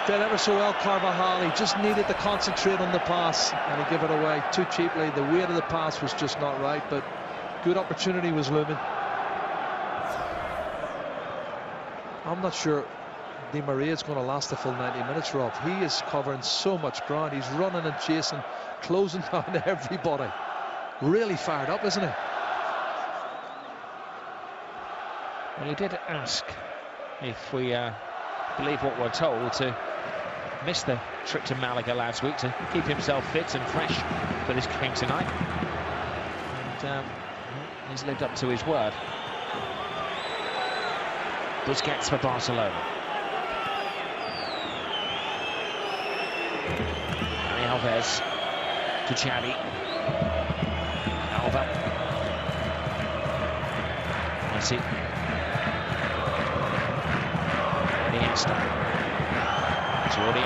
did ever so well Carvajal. He just needed to concentrate on the pass and he gave it away too cheaply. The weight of the pass was just not right, but good opportunity was looming. I'm not sure Di Maria is going to last the full 90 minutes, Rob. He is covering so much ground. He's running and chasing, closing down everybody. Really fired up, isn't he? Well, he did ask, if we believe what we're told, to miss the trip to Malaga last week to keep himself fit and fresh for this game tonight. And he's lived up to his word. Busquets for Barcelona. Dani Alves to Xavi. Alba. Messi. Iniesta. Jordi.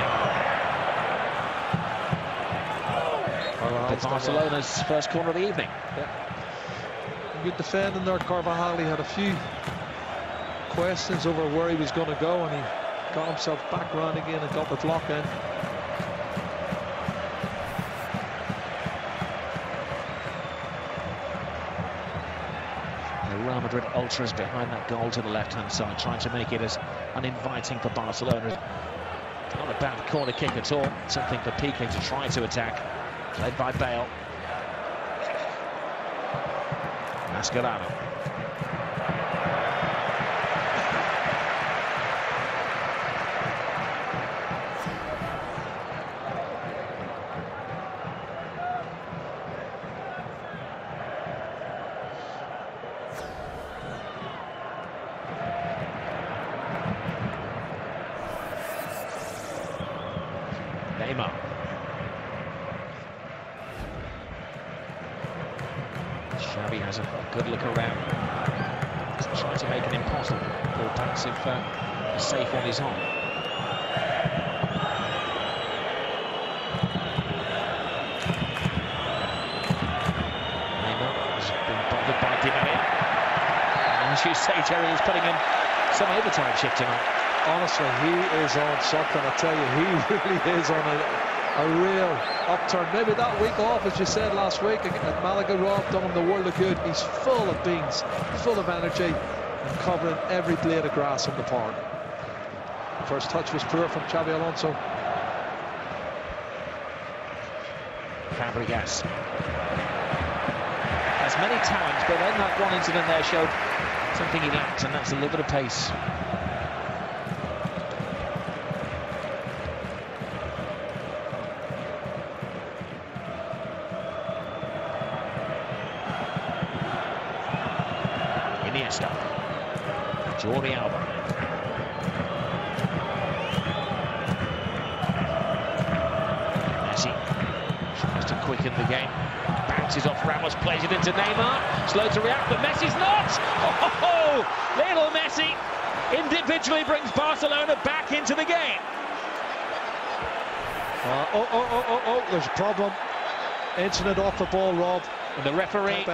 Barcelona's first corner of the evening. Yeah. Good defending there, Carvajal. He had a few questions over where he was going to go, and he got himself back round again and got the block in. Real Madrid ultras behind that goal to the left-hand side, trying to make it as uninviting for Barcelona. Not a bad corner kick at all, something for Piqué to try to attack. led by Bale. Mascherano. Neymar. Xavi has a good look around. He's trying to make an impossible pass if a safe one is on. Neymar has been bothered by Di Maria. And as you say, Jerry is putting in some overtime shift tonight. Honestly, he is on something. I tell you, he really is on a real upturn. Maybe that week off, as you said last week at Malaga, Rob, done him the world of good. He's full of beans, full of energy, and covering every blade of grass on the park. First touch was poor from Xabi Alonso. Fabregas has many talents, but then that one incident there showed something he lacked, and that's a little bit of pace. Iniesta, Jordi Alba. Messi tries to quicken the game, bounces off Ramos, plays it into Neymar, slow to react, but Messi's not! Oh, Lionel Messi individually brings Barcelona back into the game. There's a problem. Incident off the ball, Rob. And the referee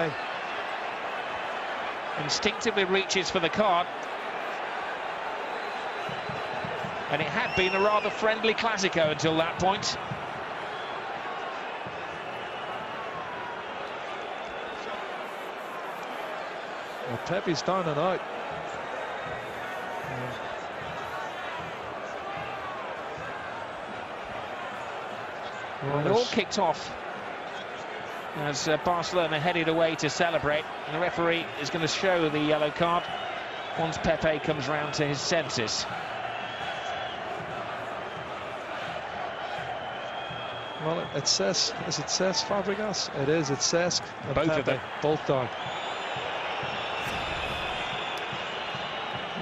instinctively reaches for the card, and it had been a rather friendly Clasico until that point. Well, Pepe's down and out. Well, it all kicked off as Barcelona headed away to celebrate, and the referee is going to show the yellow card once Pepe comes round to his senses. Well, it says, is it says Fabregas? It is, it says both Pepe, of them. both down.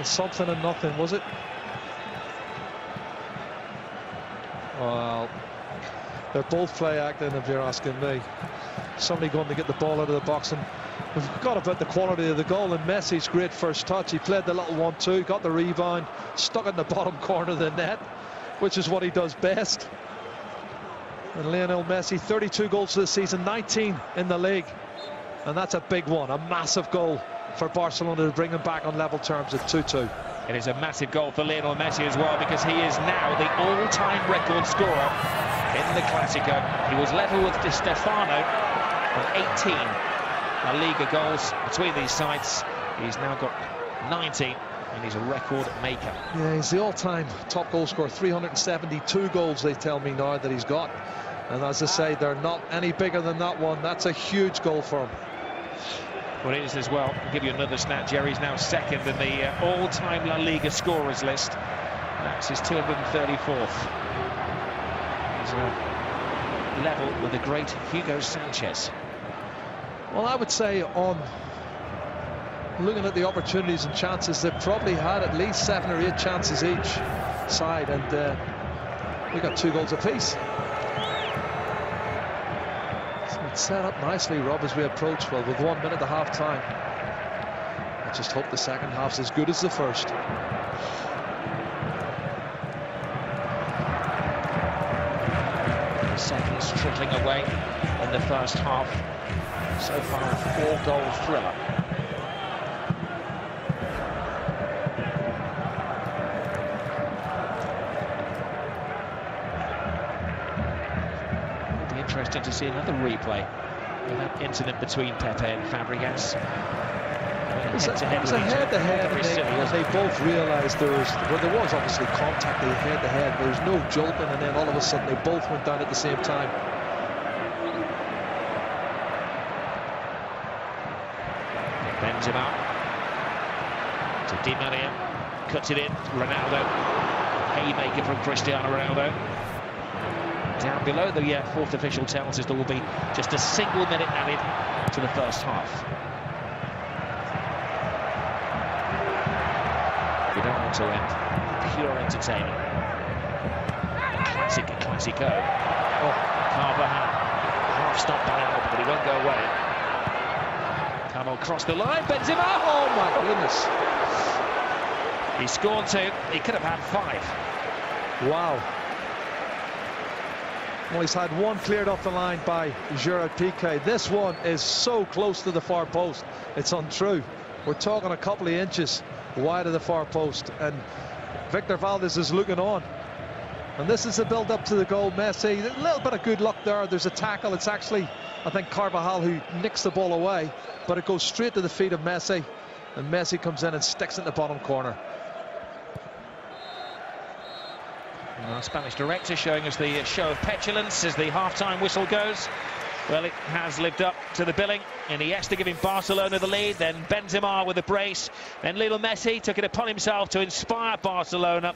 It's something and nothing, was it? Well, they're both play acting, if you're asking me. Somebody going to get the ball out of the box, and we've got about the quality of the goal. And Messi's great first touch. He played the little 1-2, got the rebound, stuck it in the bottom corner of the net, which is what he does best. And Lionel Messi, 32 goals this season, 19 in the league, and that's a big one, a massive goal for Barcelona to bring him back on level terms at 2-2. It is a massive goal for Lionel Messi as well, because he is now the all-time record scorer in the Clasico. He was level with Di Stefano on 18 La Liga goals between these sides. He's now got 19, and he's a record maker. Yeah, he's the all-time top goal scorer, 372 goals, they tell me now, that he's got. And as I say, they're not any bigger than that one. That's a huge goal for him. Well, it is as well. I'll give you another stat. Jerry's now second in the all-time La Liga scorers list. That's his 234th. He's level with the great Hugo Sanchez. Well, I would say, on looking at the opportunities and chances, they've probably had at least 7 or 8 chances each side, and we got 2 goals apiece. It's set up nicely, Rob, as we approach, well, with 1 minute to half-time. I just hope the second half's as good as the first. Seconds trickling away in the first half. So far, a 4-goal thriller. Interesting to see another replay of that incident between Pepe and Fabregas. It was a head-to-head, and they both realised there was obviously contact, they head-to-head, there was no jolting, and then all of a sudden they both went down at the same time. Benzema to Di Maria, cuts it in, Ronaldo, haymaker from Cristiano Ronaldo. Down below, the fourth official tells us there will be just a single minute added to the first half. We don't want to end pure entertainment. Classico. Oh, Carvajal, half stop by Alba, but he won't go away. Come on, cross the line, Benzema, oh my goodness. He scored 2, he could have had 5. Wow. Well, he's had one cleared off the line by Gerard Piqué. This one is so close to the far post, it's untrue. We're talking a couple of inches wide of the far post, and Victor Valdés is looking on. And this is the build-up to the goal. Messi, a little bit of good luck there. There's a tackle. It's actually, I think, Carvajal who nicks the ball away, but it goes straight to the feet of Messi, and Messi comes in and sticks it in the bottom corner. Our Spanish director showing us the show of petulance as the half-time whistle goes. Well, it has lived up to the billing. Iniesta giving Barcelona the lead, then Benzema with the brace, then Lionel Messi took it upon himself to inspire Barcelona.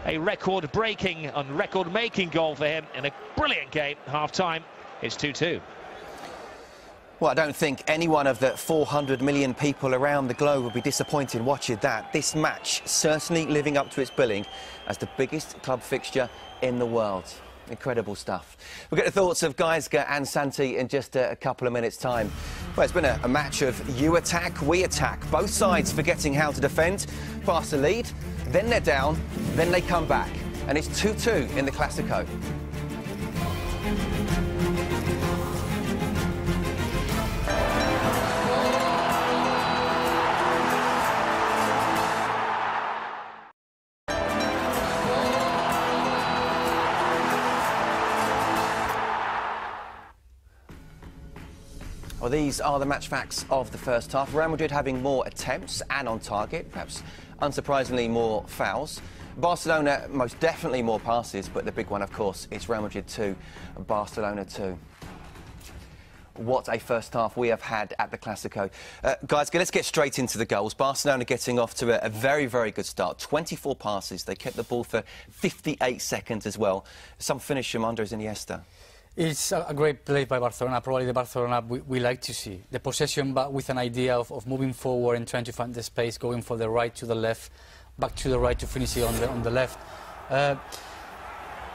A record-breaking and record-making goal for him in a brilliant game. Half-time, it's 2-2. Well, I don't think any one of the 400 million people around the globe will be disappointed watching that. This match certainly living up to its billing as the biggest club fixture in the world. Incredible stuff. We'll get the thoughts of Gaizka and Santi in just a couple of minutes' time. Well, it's been a match of you attack, we attack. Both sides forgetting how to defend. Barca lead, then they're down, then they come back. And it's 2-2 in the Clasico. Well, these are the match facts of the first half. Real Madrid having more attempts and on target, perhaps unsurprisingly more fouls. Barcelona most definitely more passes, but the big one, of course, is Real Madrid 2, Barcelona 2. What a first half we have had at the Clasico. Guys, let's get straight into the goals. Barcelona getting off to a very, very good start. 24 passes. They kept the ball for 58 seconds as well. Some finish from Andres Iniesta. It's a great play by Barcelona, probably the Barcelona we like to see. The possession, but with an idea of moving forward and trying to find the space, going from the right to the left, back to the right to finish it on the left.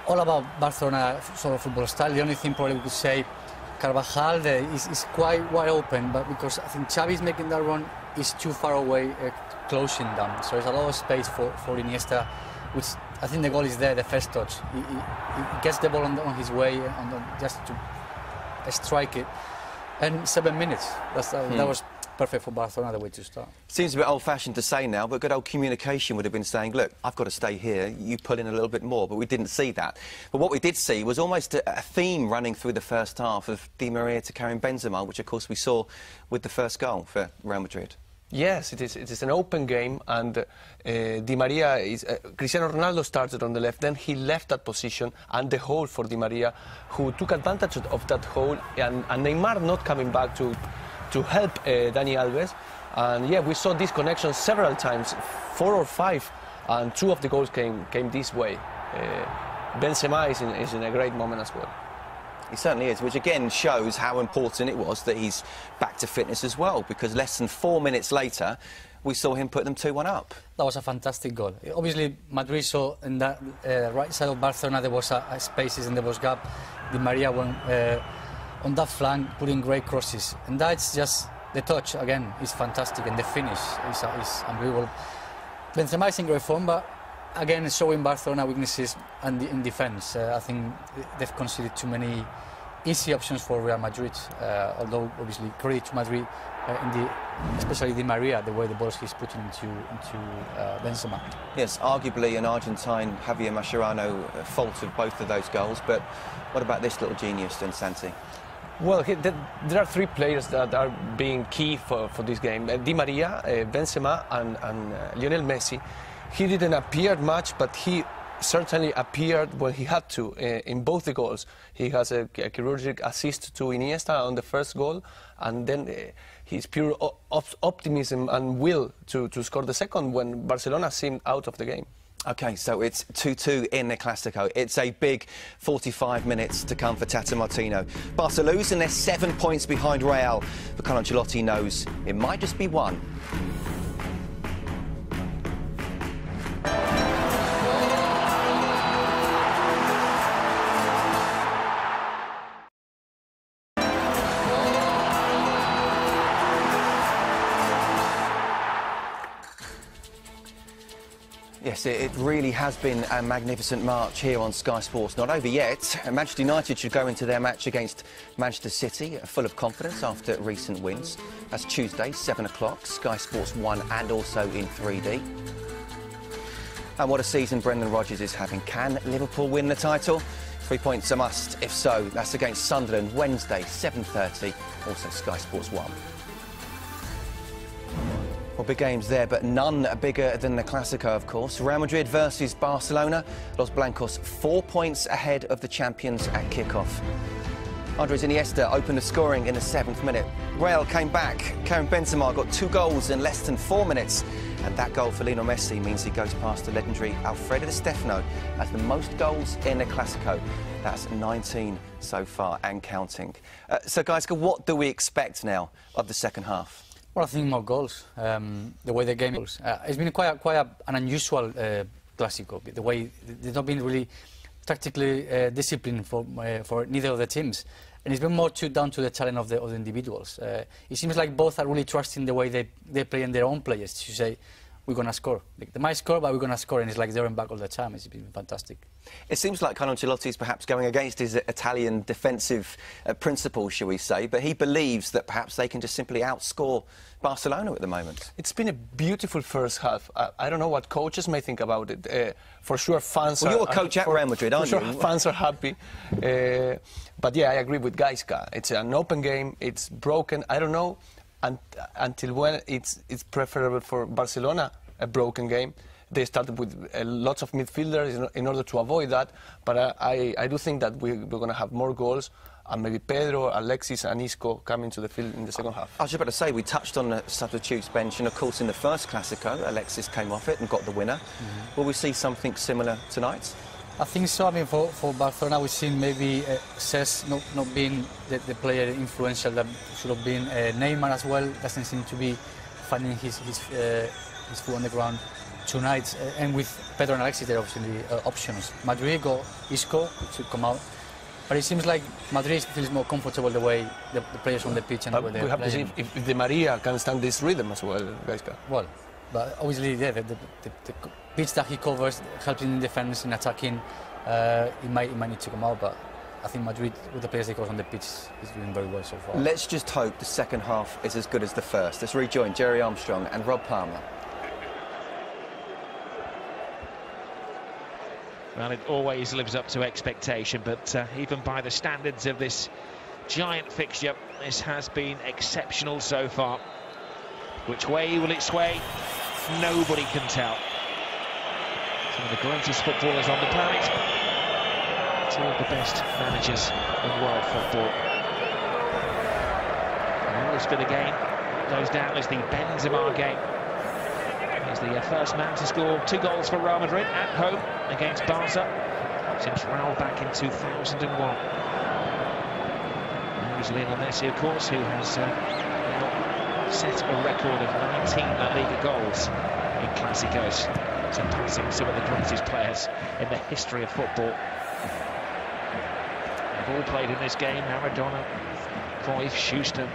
All about Barcelona sort of football style. The only thing probably we could say, Carvajal is quite wide open, but because I think Xavi is making that run, is too far away, closing down. So there's a lot of space for Iniesta, which I think the goal is there, the first touch. He gets the ball on his way, just to strike it. And 7 minutes, that was perfect for Barcelona, the way to start. Seems a bit old-fashioned to say now, but good old communication would have been saying, look, I've got to stay here, you pull in a little bit more, but we didn't see that. But what we did see was almost a theme running through the first half of Di Maria to Karim Benzema, which, of course, we saw with the first goal for Real Madrid. Yes, it is an open game, and Di Maria Cristiano Ronaldo started on the left, then he left that position and the hole for Di Maria, who took advantage of that hole, and Neymar not coming back to help Dani Alves. And yeah, we saw this connection several times, 4 or 5, and 2 of the goals came this way. Benzema is in a great moment as well. He certainly is, which again shows how important it was that he's back to fitness as well, because less than 4 minutes later, we saw him put them 2-1 up. That was a fantastic goal. Obviously, Madrid saw in that right side of Barcelona there was spaces and there was gap. Di Maria went on that flank, putting great crosses. And that's just the touch, again, is fantastic, and the finish is unbelievable. Benzema is in great form, but again, showing Barcelona weaknesses and in defence. I think they've conceded too many easy options for Real Madrid, although obviously credit to Madrid, especially Di Maria, the way the balls he's putting into Benzema. Yes, arguably an Argentine Javier Mascherano fault of both of those goals, but what about this little genius then, Santi? Well, there are 3 players that are being key for this game. Di Maria, Benzema and Lionel Messi. He didn't appear much, but he certainly appeared when he had to in both the goals. He has a chirurgic assist to Iniesta on the first goal, and then his pure optimism and will to score the second when Barcelona seemed out of the game. OK, so it's 2-2 in the Clásico. It's a big 45 minutes to come for Tata Martino. Barca lose and they're 7 points behind Real. But Carlo Ancelotti knows it might just be one. Yes, it really has been a magnificent march here on Sky Sports. Not over yet. Manchester United should go into their match against Manchester City full of confidence after recent wins. That's Tuesday, 7 o'clock, Sky Sports 1 and also in 3D. And what a season Brendan Rodgers is having. Can Liverpool win the title? 3 points a must. If so, that's against Sunderland, Wednesday, 7:30, also Sky Sports 1. Well, big games there, but none bigger than the Clásico, of course. Real Madrid versus Barcelona. Los Blancos 4 points ahead of the champions at kick-off. Andres Iniesta opened the scoring in the 7th minute. Real came back. Karim Benzema got 2 goals in less than 4 minutes. And that goal for Lionel Messi means he goes past the legendary Alfredo Di Stefano as the most goals in the Clásico. That's 19 so far and counting. So, guys, what do we expect now of the second half? Well, I think more goals. The way the game goes. It's been quite an unusual Clásico. The way they've not been really tactically disciplined for neither of the teams, and it's been more down to the talent of the individuals. It seems like both are really trusting the way they play in their own players to say, we're going to score. They might score, but we're going to score, and it's like they're in back all the time. It's been fantastic. It seems like Carlo Ancelotti is perhaps going against his Italian defensive principles, shall we say, but he believes that perhaps they can just simply outscore Barcelona at the moment. It's been a beautiful first half. I don't know what coaches may think about it. For sure, fans you're a coach at Real Madrid, aren't you? For sure, fans are happy. But yeah, I agree with Gaiska. It's an open game. It's broken. I don't know until when it's preferable for Barcelona, a broken game. They started with lots of midfielders in order to avoid that, but I do think that we're going to have more goals, and maybe Pedro, Alexis and Isco coming to the field in the second half. I was just about to say, we touched on the substitutes bench, and of course in the first Clásico, Alexis came off it and got the winner. Will we see something similar tonight? I think so. I mean, for Barcelona, we've seen maybe Cesc not being the player influential that should have been. Neymar as well doesn't seem to be finding his foot on the ground tonight. And with Pedro and Alexis, they're obviously options. Madrid got Isco to come out. But it seems like Madrid feels more comfortable the way the players on the pitch and the way they're playing. We have to see if Di Maria can stand this rhythm as well, Gaiska. Well, but obviously, yeah, the pitch that he covers, helping in defence, in attacking, it might need to come out, but I think Madrid, with the players they got on the pitch, is doing very well so far. Let's just hope the second half is as good as the first. Let's rejoin Jerry Armstrong and Rob Palmer. Well, it always lives up to expectation, but even by the standards of this giant fixture, this has been exceptional so far. Which way will it sway? Nobody can tell. Some of the greatest footballers on the planet, two of the best managers in world football. And always for the game goes down as the Benzema game. He's the first man to score 2 goals for Real Madrid at home against Barca since Raul back in 2001. And there's Lionel Messi, of course, who has now set a record of 19 La Liga goals in Clásicos, surpassing some of the greatest players in the history of football. They've all played in this game: Maradona, Cruyff, Schuster,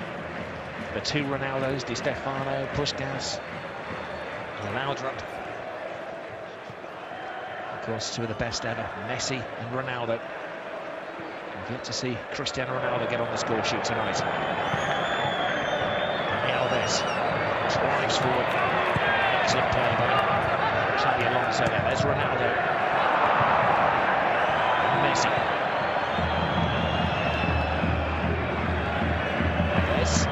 the 2 Ronaldos, Di Stefano, Puskas, Laudrup. Of course, 2 of the best ever, Messi and Ronaldo. We've yet to see Cristiano Ronaldo get on the score sheet tonight. Alves drives forward. Excellent play by Xabi Alonso there. There's Ronaldo. Messi. Yes.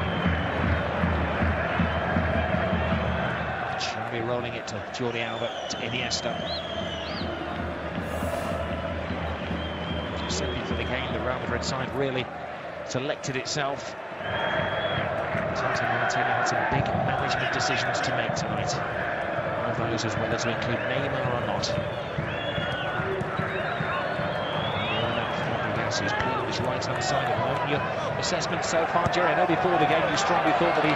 Xabi rolling it to Jordi Alba, to Iniesta. Real Madrid side really selected itself. Tata Martino had some big management decisions to make tonight. One of those as well as to include Neymar or not. He's playing on his right-hand side at the moment. Your assessment so far, Jerry? I know before the game you strongly thought that he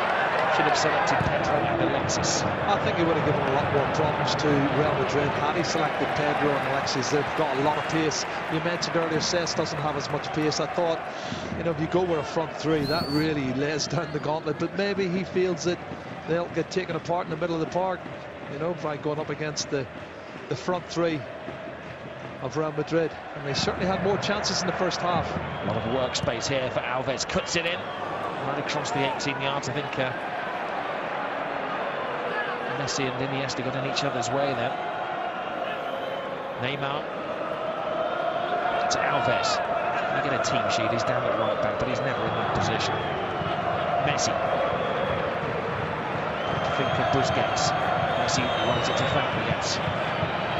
should have selected Pedro and Alexis. I think he would have given a lot more problems to Real Madrid had he selected Pedro and Alexis. They've got a lot of pace. You mentioned earlier, Cesc doesn't have as much pace. I thought, you know, if you go with a front three, that really lays down the gauntlet. But maybe he feels that they'll get taken apart in the middle of the park, you know, by going up against the front three of Real Madrid, and they certainly had more chances in the first half. A lot of workspace here for Alves, cuts it in right across the 18 yards. I think Messi and Iniesta got in each other's way there. Neymar to Alves. You get a team sheet, he's down at right back, but he's never in that position. Messi. Think of Busquets. Messi runs it to Fabregas.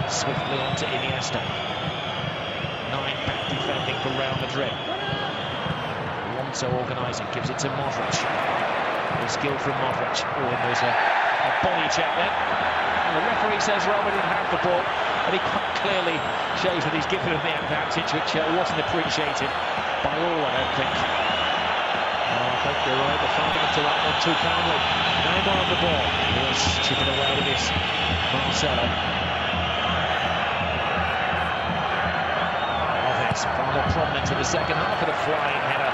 Swiftly on to Iniesta. 9 back defending for Real Madrid. Alonso organising, gives it to Modric. Good skill from Modric. Oh, and there's a body check there. And the referee says Real Madrid have the ball, and he quite clearly shows that he's given them the advantage, which wasn't appreciated by all, I don't think. Oh, I think you're right. They're falling into that one too kindly. Neymar on the ball. Yes, chipping away with this Marcelo. Far more prominent in the second half of the flying header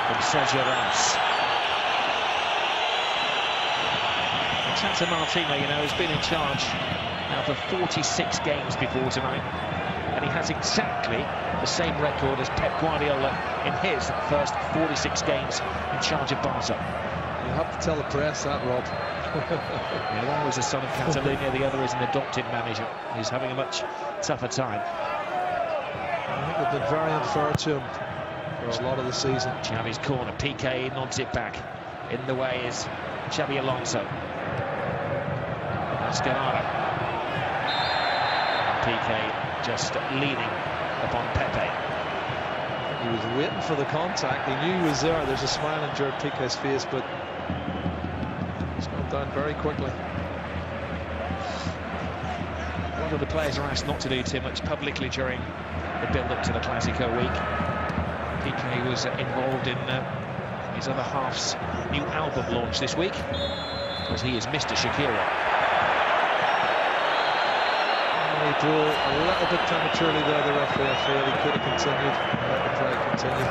from Sergio Ramos. Tata Martino, you know, has been in charge now for 46 games before tonight, and he has exactly the same record as Pep Guardiola in his first 46 games in charge of Barca. You have to tell the press that, Rob. One was a son of Catalonia, the other is an adopted manager. He's having a much tougher time. I think they've been very unfair to him for a lot of the season. Xavi's corner, Piqué nods it back. In the way is Xabi Alonso. Mascherano. Piqué just leaning upon Pepe. He was waiting for the contact. He knew he was there. There's a smile on Gerard Piqué's face, but it's gone down very quickly. A lot of the players are asked not to do too much publicly during the build-up to the Clasico week. Piqué was involved in his other half's new album launch this week, because he is Mr. Shakira. He drew a little bit prematurely there, the referee. I feel he could have continued and let the play continue.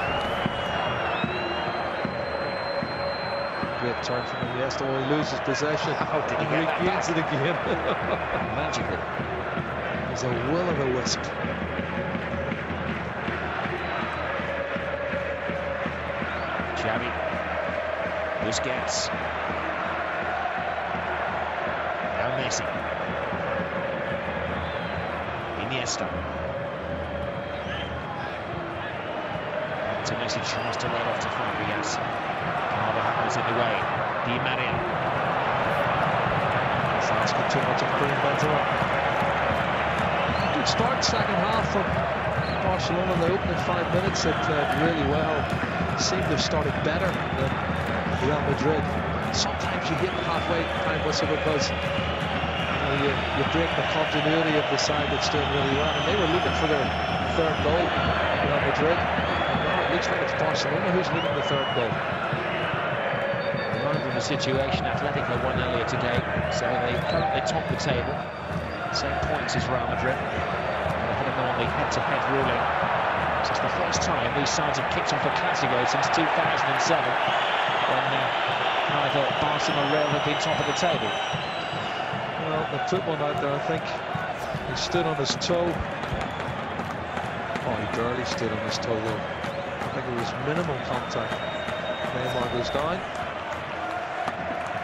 Great turn from Iniesta. Oh, he loses possession. How did he get that regains it again? Magical. He's a will-o'-the-wisp. Xavi, Busquets, now Messi, Iniesta, to Messi, tries to let off to Fabregas. Carvajal's in the way. Di Maria. That's asking too much of Karim Benzema. Good start, second half from Barcelona. The opening 5 minutes, they played really well. Seemed to have started better than Real Madrid. Sometimes you hit the halfway time whistle because you break the continuity of the side that's doing really well. And they were looking for their third goal, Real Madrid. And now it looks like it's Barcelona who's leading the third goal. Reminding the situation, Atletico won earlier today, so they currently top the table. Same points as Real Madrid. Ahead of them on the head-to-head ruling. It's the first time these sides have kicked off a Clasico since 2007, when neither Barca nor Real have been top of the table. Well, they put one out there, I think. He stood on his toe. Oh, he barely stood on his toe, though. I think it was minimum contact. Neymar goes down.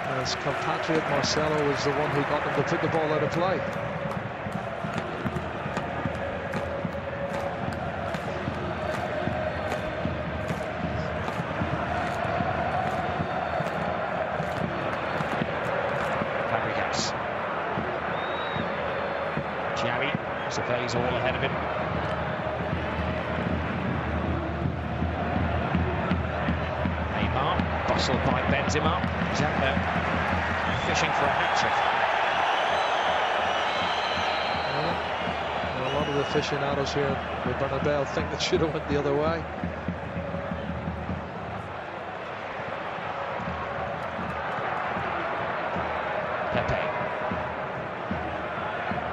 And his compatriot Marcelo was the one who got them to put the ball out of play. Xavi surveys all ahead of him. Jostled by Benzema. He's out there fishing for a hat-trick. A lot of the aficionados here with Bernabeu think it should have went the other way. Pepe.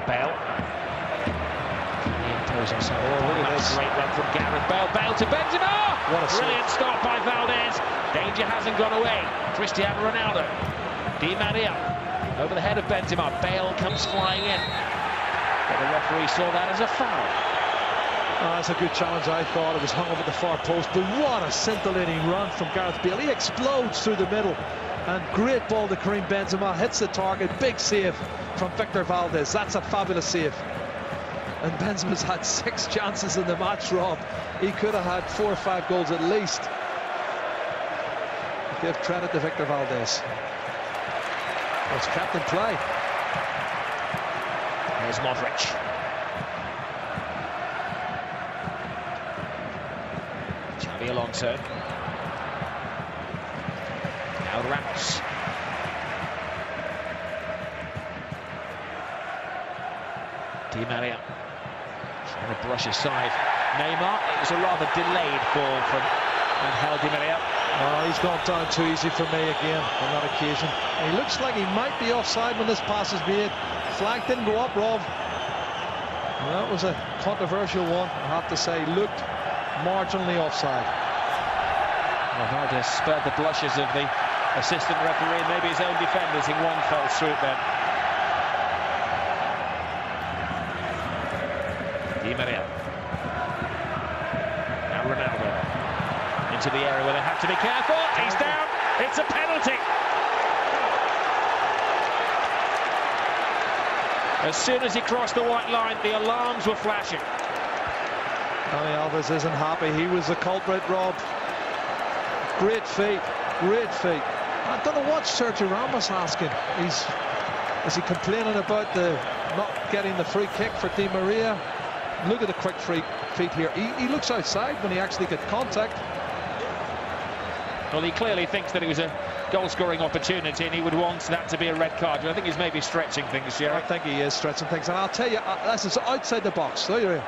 Bale. Imposing some. Look at this. Great run from Gareth Bale. Bale to Benzema. What a brilliant start by Valdez. Danger hasn't gone away. Cristiano Ronaldo. Di Maria over the head of Benzema. Bale comes flying in. But the referee saw that as a foul. That's a good challenge, I thought. It was hung up at the far post, but what a scintillating run from Gareth Bale. He explodes through the middle, and great ball to Karim Benzema, hits the target. Big save from Victor Valdez. That's a fabulous save. And Benzema's had 6 chances in the match, Rob. He could have had 4 or 5 goals at least. Give credit to Victor Valdez. It's kept in play. There's Modric. Xavi Alonso. Now Ramos. Di Maria trying to brush aside Neymar. It was a rather delayed ball from Angel Di Maria. Oh, he's gone down too easy for me again on that occasion. He looks like he might be offside when this pass is made. Flag didn't go up, Rob. Well, that was a controversial one, I have to say. Looked marginally offside. Well, Valdez spurred the blushes of the assistant referee and maybe his own defenders in one fell swoop then. Di Maria. Now Ronaldo. Into the area where they have to be careful. He's down. It's a penalty. As soon as he crossed the white line, the alarms were flashing. Dani Alves isn't happy. He was the culprit, Rob. Great feat. Great feat. I don't know what Sergio Ramos asking. Is he complaining about the not getting the free kick for Di Maria? Look at the quick feet here. He looks outside when he actually gets contact. Well, he clearly thinks that it was a goal-scoring opportunity and he would want that to be a red card. I think he's maybe stretching things, Jerry. I think he is stretching things. And I'll tell you, this is outside the box. There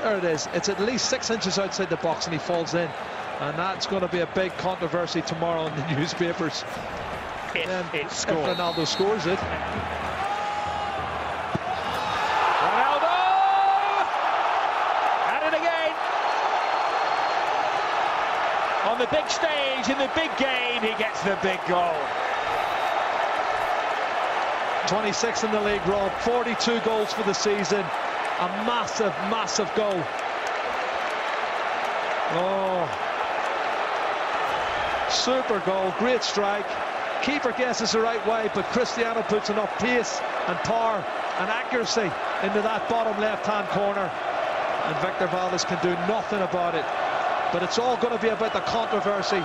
it is. It's at least 6 inches outside the box and he falls in. And that's going to be a big controversy tomorrow in the newspapers. If Ronaldo scores it. Ronaldo! At it again! On the big stage, in the big game, he gets the big goal. 26 in the league, Rob. 42 goals for the season. A massive, massive goal. Oh. Super goal, great strike. Keeper guesses the right way, but Cristiano puts enough pace and power and accuracy into that bottom left-hand corner. And Victor Valdez can do nothing about it. But it's all going to be about the controversy.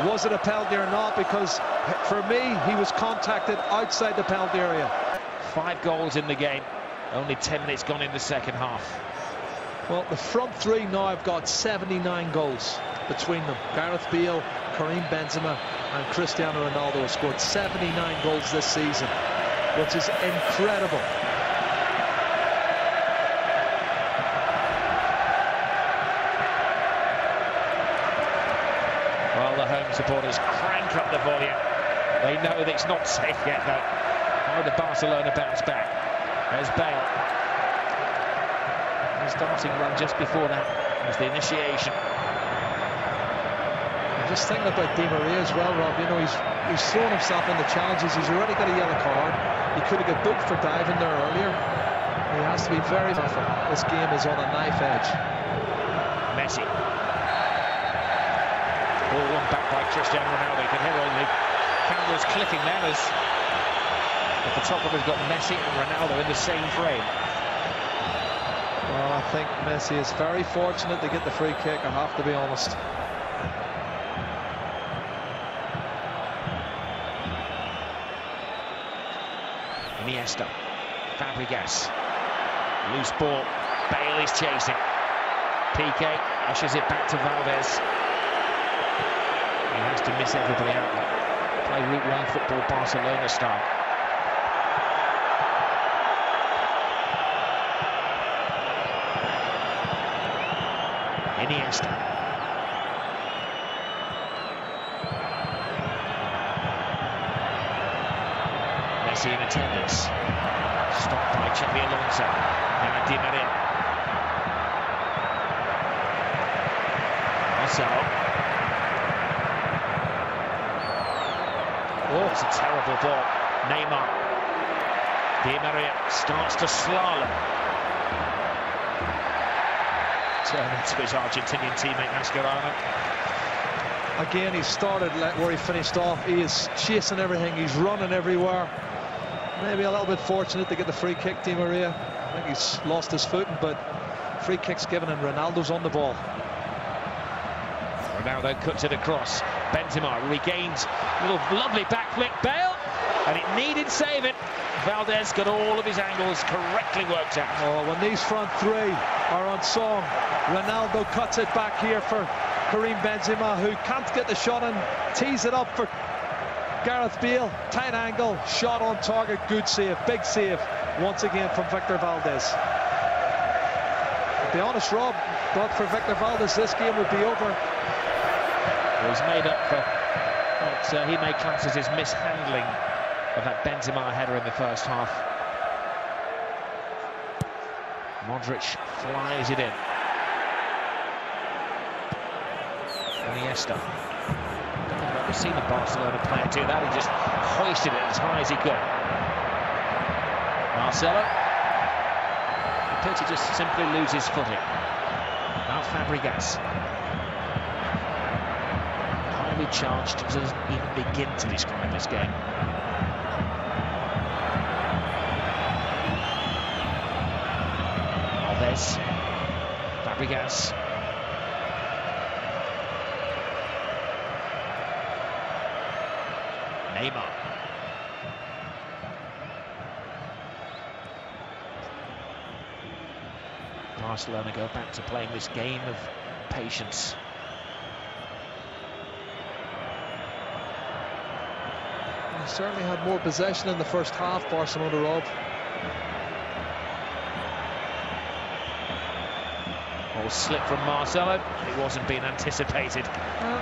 Was it a penalty or not? Because for me, he was contacted outside the penalty area. 5 goals in the game. Only 10 minutes gone in the second half. Well, the front three now have got 79 goals between them. Gareth Bale, Karim Benzema and Cristiano Ronaldo have scored 79 goals this season, which is incredible. Well, the home supporters crank up the volume. They know that it's not safe yet, though. How did Barcelona bounce back? There's Bale. His dancing run just before that was the initiation. I'm just thinking about Di Maria as well, Rob. You know, he's thrown himself into challenges. He's already got a yellow card. He could have got booked for diving there earlier. He has to be very careful. This game is on a knife edge. Messi. Ball won back by Cristiano Ronaldo. You can hear all the cameras clicking there as the photographer's got Messi and Ronaldo in the same frame. Well, I think Messi is very fortunate to get the free kick, I have to be honest. Iniesta. Fabregas. Loose ball. Bale is chasing. Piqué ushers it back to Valdez. He has to miss everybody out there. Play Route 1 football, Barcelona style. Iniesta. Messi in attendance. Stopped by Xabi Alonso. Now Di Maria. Marcelo. Oh, it's a terrible ball. Neymar. Di Maria starts to slalom. Turn into his Argentinian teammate Mascherano. Again, he started where he finished off. He is chasing everything. He's running everywhere. Maybe a little bit fortunate to get the free kick, Di Maria. I think he's lost his footing, but free kick's given and Ronaldo's on the ball. Ronaldo cuts it across. Benzema regains a little lovely back flick. Bale, and it needed saving. Valdez got all of his angles correctly worked out. Oh, when these front three are on song, Ronaldo cuts it back here for Karim Benzema, who can't get the shot in, tees it up for Gareth Bale. Tight angle, shot on target, good save, big save once again from Victor Valdez. To be honest, Rob, but for Victor Valdez, this game would be over. He's made up for what he may class as his mishandling of that Benzema header in the first half. Modric flies it in. Iniesta. I've never seen a Barcelona player do that. He just hoisted it as high as he could. Marcelo. Appeared to just simply lose his footing. Now Fabregas. Highly charged, doesn't even begin to describe this game. Alves. Fabregas. Neymar. Barcelona go back to playing this game of patience. They certainly had more possession in the first half, Barcelona, Rob. Or slip from Marcelo. It wasn't being anticipated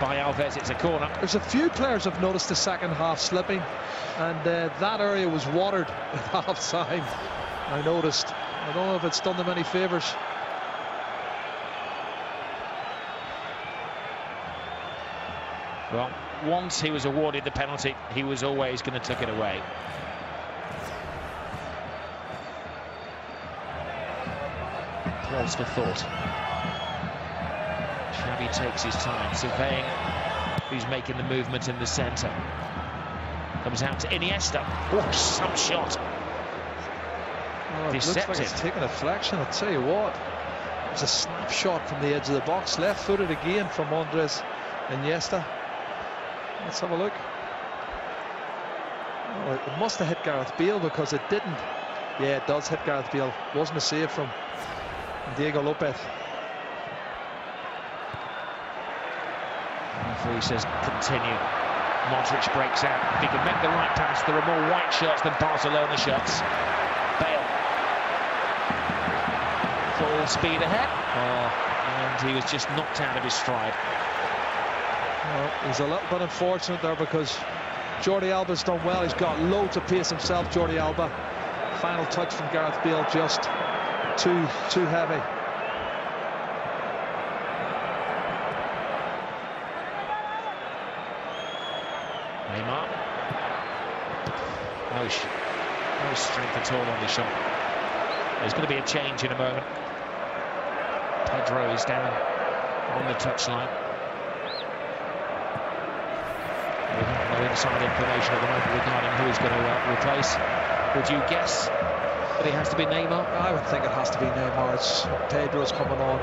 by Alves. It's a corner. There's a few players I've noticed the second half slipping, and that area was watered at half time. I noticed. I don't know if it's done them any favours. Well, once he was awarded the penalty, he was always going to tuck it away. Pause for thought. Xavi takes his time, surveying who's making the movement in the centre. Comes out to Iniesta. Oh, some shot. Oh, it Deceptive. looks like it's taking a flexion, I'll tell you what. It's a snapshot from the edge of the box, left-footed again from Andres Iniesta. Let's have a look. Oh, it must have hit Gareth Bale, because it didn't. Yeah, it does hit Gareth Bale. Wasn't a save from Diego Lopez. Referee says continue. Modric breaks out. If he can make the right pass, there are more white shirts than Barcelona shirts. Bale. Full speed ahead. And he was just knocked out of his stride. Well, he's a little bit unfortunate there, because Jordi Alba's done well. He's got loads of pace himself, Jordi Alba. Final touch from Gareth Bale, just too heavy. Neymar. No strength at all on the shot. There's going to be a change in a moment. Pedro is down on the touchline. We have no inside information at the moment regarding who he's going to replace. Would you guess that he has to be Neymar? I would think it has to be Neymar. Pedro's coming on.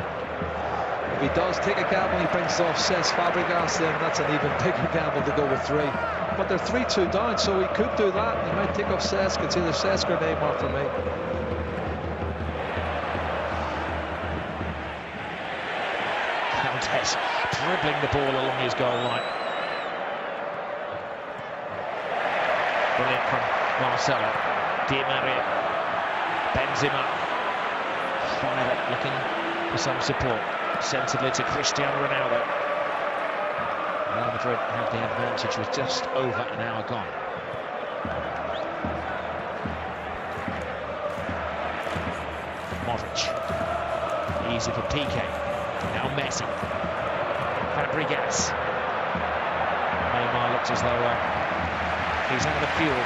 If he does take a gamble, he brings off Cesc Fabregas, then that's an even bigger gamble to go with three. But they're 3-2 down, so he could do that. He might take off Cesc. It's either Cesc or Neymar for me. Valdez dribbling the ball along his goal line. Brilliant from Marcelo. Di Maria. Benzema. Fired up, looking for some support. Sensibly to Cristiano Ronaldo. Real Madrid have the advantage with just over an hour gone. Modric. Easy for Piqué. Now Messi. Fabregas. Neymar looks as though he's out of fuel.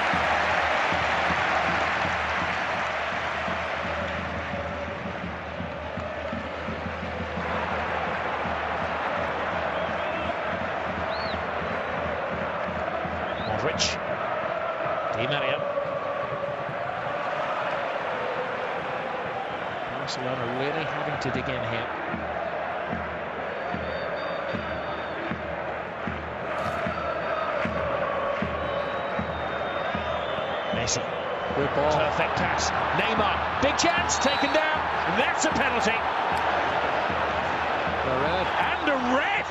Modric. Di Maria. Barcelona really having to dig in here. Messi. Good ball. Perfect pass. Neymar. Big chance. Taken down. That's a penalty. A red. And a red.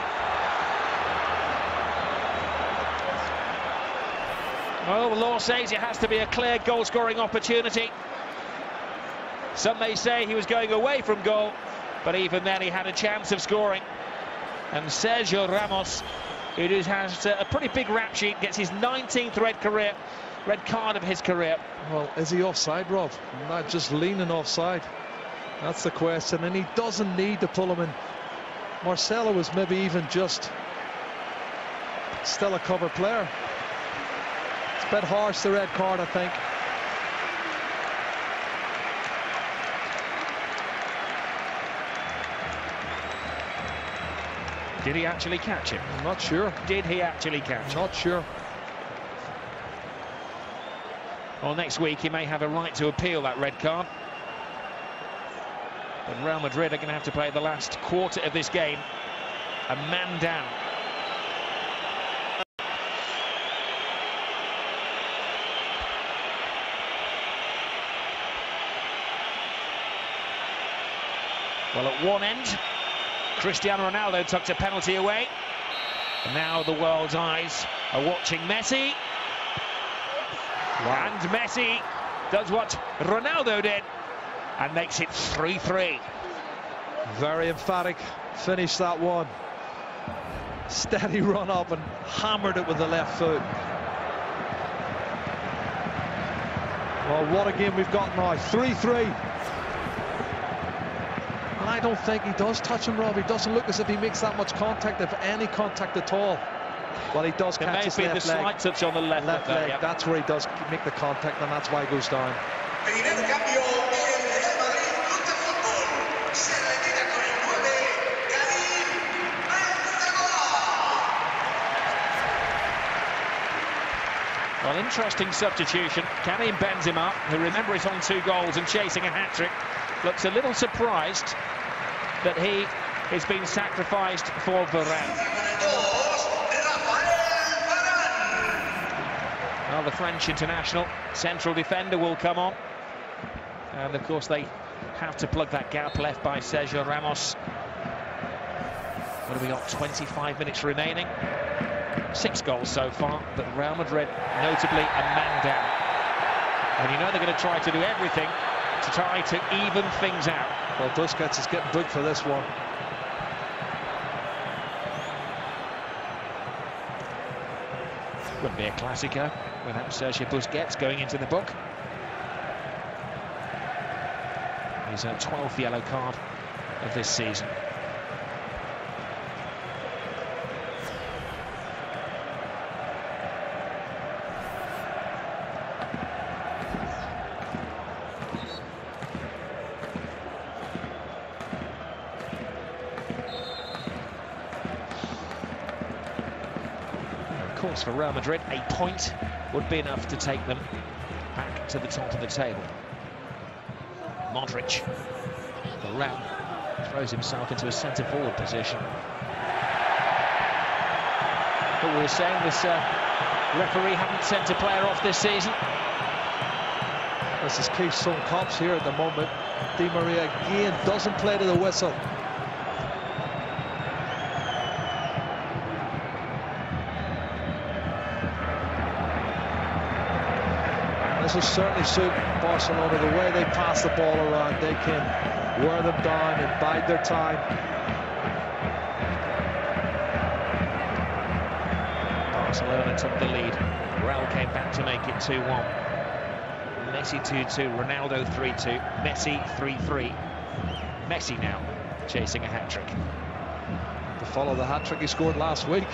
Well, the law says it has to be a clear goal-scoring opportunity. Some may say he was going away from goal, but even then he had a chance of scoring. And Sergio Ramos, who has a pretty big rap sheet, gets his 19th red card of his career. Well, is he offside, Rob? Not just leaning offside. That's the question, and he doesn't need to pull him in. Marcelo was maybe even just still a cover player. It's a bit harsh, the red card, I think. Did he actually catch him? I'm not sure. Did he actually catch him? Not sure. Well, next week he may have a right to appeal that red card. But Real Madrid are going to have to play the last quarter of this game a man down. Well, at one end, Cristiano Ronaldo tucked a penalty away. And now the world's eyes are watching Messi. Wow. And Messi does what Ronaldo did and makes it 3-3. Very emphatic finish, that one. Steady run up and hammered it with the left foot. Well, what a game we've got now. 3-3. And I don't think he does touch him, Rob. He doesn't look as if he makes that much contact, if any contact at all. Well, he does catch his left leg. There may be the slight touch on the left leg. Yeah. That's where he does make the contact, and that's why he goes down. Well, interesting substitution. Karim Benzema, who, remember, is on 2 goals and chasing a hat-trick, looks a little surprised that he is being sacrificed for Varane. Well, the French international central defender will come on. And, of course, they have to plug that gap left by Sergio Ramos. What have we got? 25 minutes remaining. 6 goals so far, but Real Madrid notably a man down. And you know they're going to try to do everything to try to even things out. Well, Busquets is getting booked for this one. Wouldn't be a Clasico without Sergio Busquets going into the book. His 12th yellow card of this season. Of course, for Real Madrid, a point would be enough to take them back to the top of the table. Modric, Varane throws himself into a centre-forward position. But we were saying this referee hadn't sent a player off this season. This is Keith Son Cops here at the moment. Di Maria again doesn't play to the whistle. This will certainly suit Barcelona. The way they pass the ball around, they can wear them down and bide their time. Barcelona took the lead. Real came back to make it 2-1. Messi 2-2, Ronaldo 3-2, Messi 3-3. Messi now chasing a hat-trick. To follow the hat-trick he scored last week.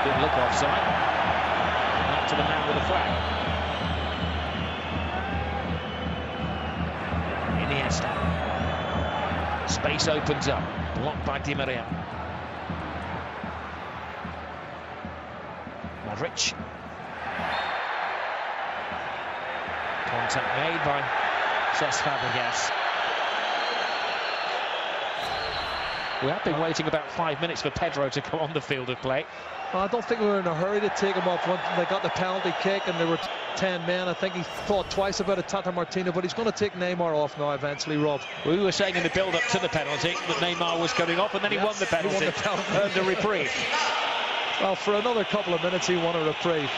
Good look offside. Back to the man with the flag. Iniesta. Space opens up. Blocked by Di Maria. Madrid. Contact made by Cesc Fabregas. We have been waiting about 5 minutes for Pedro to come on the field of play. Well, I don't think we were in a hurry to take him off. When they got the penalty kick and there were 10 men, I think he thought twice about it, Tata Martino, but he's going to take Neymar off now eventually, Rob. We were saying in the build-up to the penalty that Neymar was coming off, and then he won the penalty, earned a reprieve. Well, for another couple of minutes, he won a reprieve.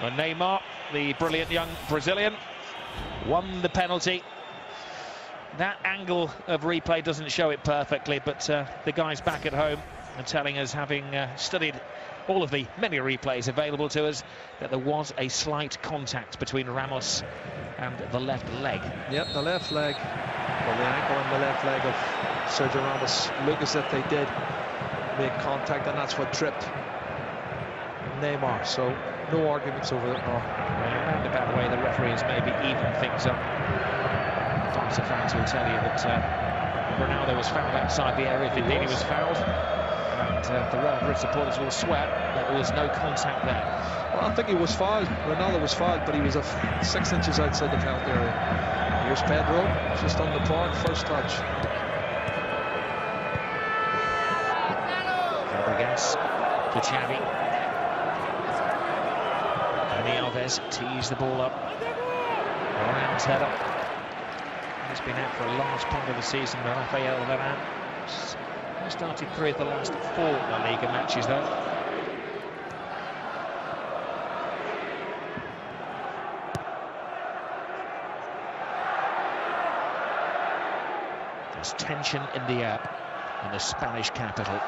And Neymar, the brilliant young Brazilian, won the penalty. That angle of replay doesn't show it perfectly, but the guys back at home are telling us, having studied all of the many replays available to us, that there was a slight contact between Ramos and the left leg. Yep, the left leg, well, the ankle and the left leg of Sergio Ramos look as if they did make contact, and that's what tripped Neymar. So no arguments over it. Around about the way the referee has maybe evened things up. Barca fans will tell you that Ronaldo was fouled outside the area if indeed he was fouled. And the Real Madrid supporters will swear that there was no contact there. Well, I think he was fouled. Ronaldo was fouled, but he was 6 inches outside the penalty area. Here's Pedro, just on the point, first touch. Fabregas to Xavi. Dani Alves tees the ball up. Varane header. He's been out for a large part of the season. Rafael Varane started career the last 4 La Liga matches though. There's tension in the air in the Spanish capital.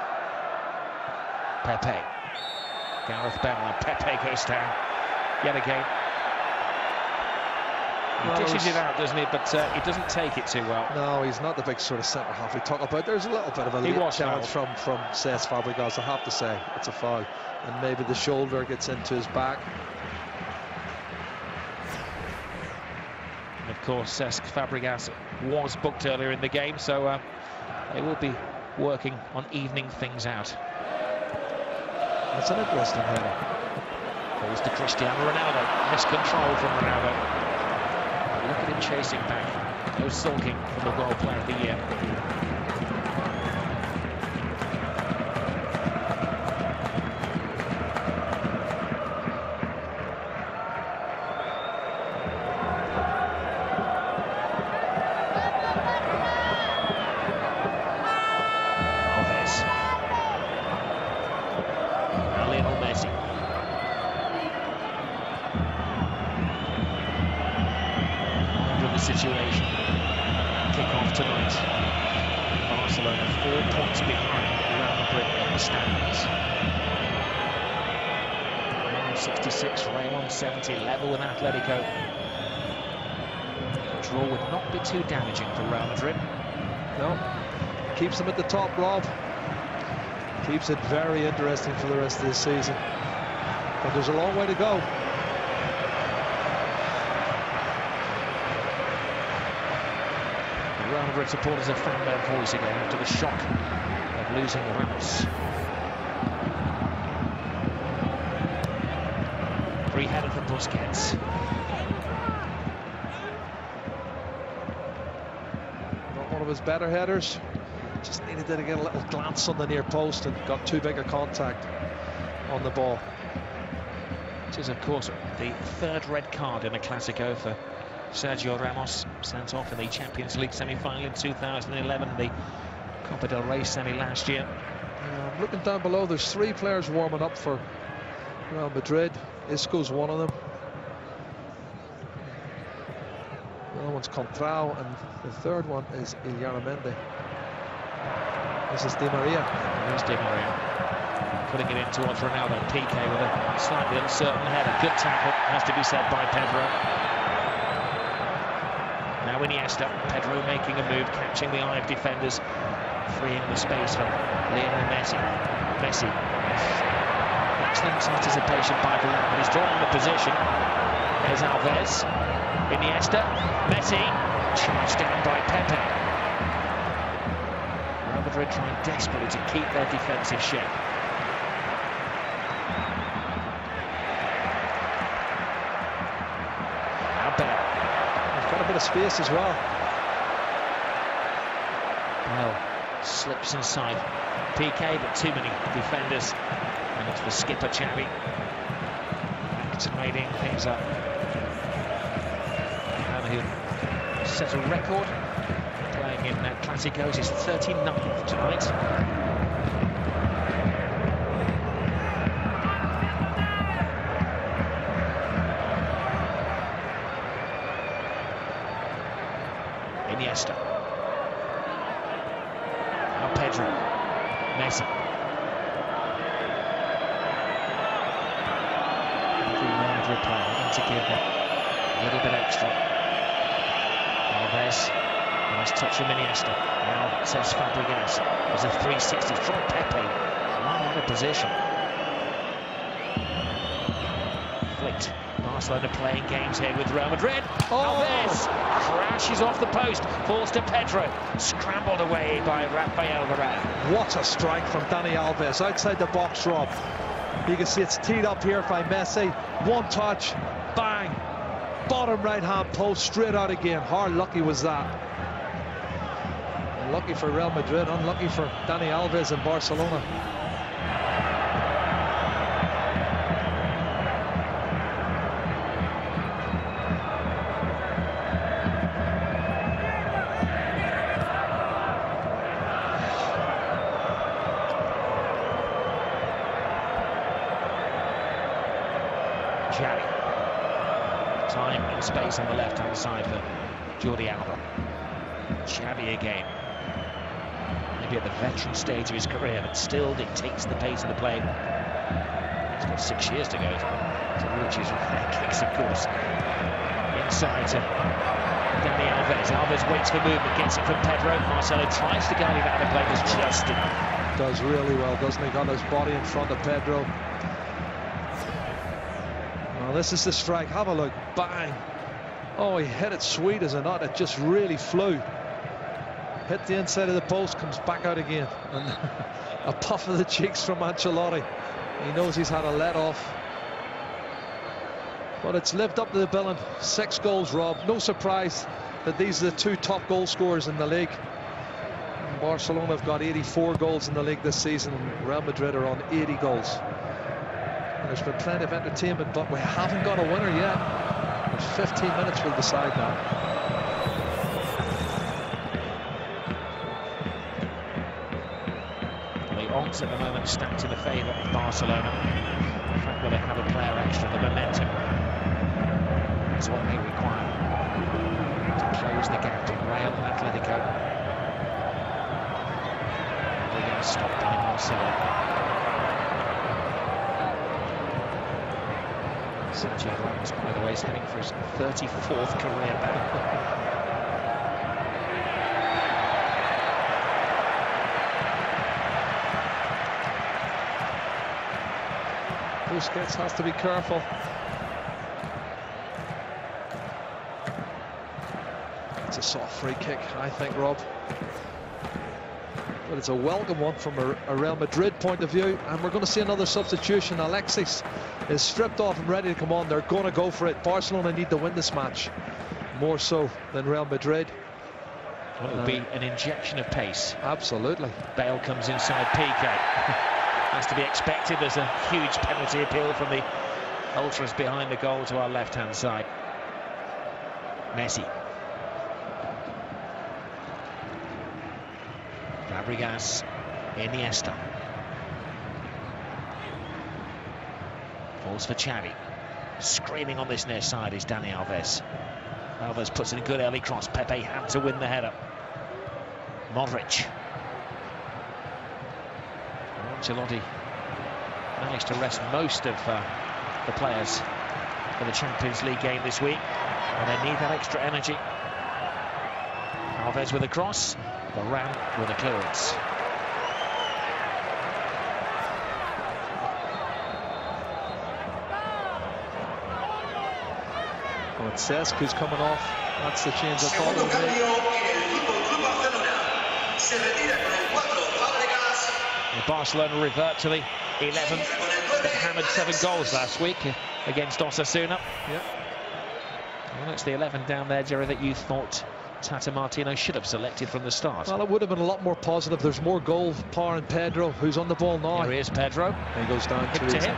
Pepe. Gareth Bale. Pepe goes down yet again. He dishes it out, doesn't he? But he doesn't take it too well. No, he's not the big sort of centre-half we talk about. There's a little bit of a late challenge from Cesc Fabregas, I have to say. It's a foul. And maybe the shoulder gets into his back. And of course, Cesc Fabregas was booked earlier in the game, so they will be working on evening things out. That's an interesting header. Calls to Cristiano Ronaldo. Miscontrol from Ronaldo. Look at him chasing back. No sulking from the World Player of the Year. Alves. Now Lionel Messi. Situation. Kick-off tonight. Barcelona 4 points behind Real Madrid in the standings. 66, Real on 70, level with Atletico. A draw would not be too damaging for Real Madrid. No, keeps them at the top, Rob. Keeps it very interesting for the rest of the season. But there's a long way to go. Real Madrid supporters have found their voice again after the shock of losing Ramos. Free header for Busquets. Not one of his better headers. Just needed to get a little glance on the near post and got too big a contact on the ball. Which is, of course, the 3rd red card in a Clásico for Sergio Ramos sent off in the Champions League semi-final in 2011, the Copa del Rey semi last year. I'm looking down below, there's 3 players warming up for Real Madrid. Isco's one of them. The other one's Contrao, and the third one is Illarramendi. This is Di Maria. There's Di Maria. Putting it in towards Ronaldo. Piqué with a slightly uncertain header. Good tackle, has to be said, by Pedro. Now Iniesta. Pedro making a move, catching the eye of defenders, freeing the space for Lionel Messi. Messi. Excellent anticipation by Varane, but he's drawing the position. There's Alves. Iniesta. Messi. Charged down by Pepe. Real Madrid trying desperately to keep their defensive shape. He's got a bit of space as well. Well, slips inside Piqué, but too many defenders. And it's the skipper, Xavi, tidying things up. And he'll set a record playing in Clásicos. His 39th tonight. Iniesta. Now Pedro. Messi. Every Real Madrid player having to give a little bit extra. Alves. Nice touch from Iniesta. Now says Fabregas. There's a 360 from Pepe. Right out of position. Flicked. Barcelona playing games here with Real Madrid. Alves crashes off the post, falls to Pedro, scrambled away by Rafael Varane. What a strike from Dani Alves outside the box, Rob. You can see it's teed up here by Messi. One touch, bang, bottom right hand post, straight out again. How lucky was that? Lucky for Real Madrid, unlucky for Dani Alves in Barcelona. Xavi. Time and space on the left-hand side for Jordi Alba. Xavi again. Maybe at the veteran stage of his career, but still dictates the pace of the play. He's got 6 years to go to reach his kicks, of course. Inside to Dani Alves. Alves waits for movement, gets it from Pedro. Marcelo tries to guide him out of play, just didn't. Does really well, doesn't he? Got his body in front of Pedro. Well, this is the strike. Have a look. Bang. Oh, he hit it sweet as a nut. It just really flew. Hit the inside of the post, comes back out again. And a puff of the cheeks from Ancelotti. He knows he's had a let off. But it's lived up to the billing. 6 goals, Rob. No surprise that these are the 2 top goal scorers in the league. And Barcelona have got 84 goals in the league this season, and Real Madrid are on 80 goals. And there's been plenty of entertainment, but we haven't got a winner yet. There's 15 minutes will decide now. Odds at the moment stacked in the favour of Barcelona. In fact, will they have a player extra? The momentum is what they require to close the gap in Real and Atletico. They're going to stop by Marcelo. Sergio Ramos, by the way, is heading for his 34th career ban. Busquets has to be careful. It's a soft free kick, I think, Rob. But it's a welcome one from a Real Madrid point of view. And we're going to see another substitution. Alexis is stripped off and ready to come on. They're going to go for it. Barcelona need to win this match, more so than Real Madrid. Well, it'll be an injection of pace. Absolutely. Bale comes inside Piqué. Has to be expected. There's a huge penalty appeal from the ultras behind the goal to our left-hand side. Messi. Fabregas. Iniesta. Falls for Xavi. Screaming on this near side is Dani Alves. Alves puts in a good early cross. Pepe had to win the header. Modric. Ancelotti managed to rest most of the players for the Champions League game this week, and they need that extra energy. Alves with a cross, Varane with a clearance. Oh, it's Cesc who's coming off. That's the change I thought it would make. Barcelona revert to the 11 that hammered 7 goals last week against Osasuna. Yeah. Well, it's the 11 down there, Jerry, that you thought Tata Martino should have selected from the start. Well, it would have been a lot more positive. There's more goal power in Pedro, who's on the ball now. Here is Pedro. He goes down too to easy. him.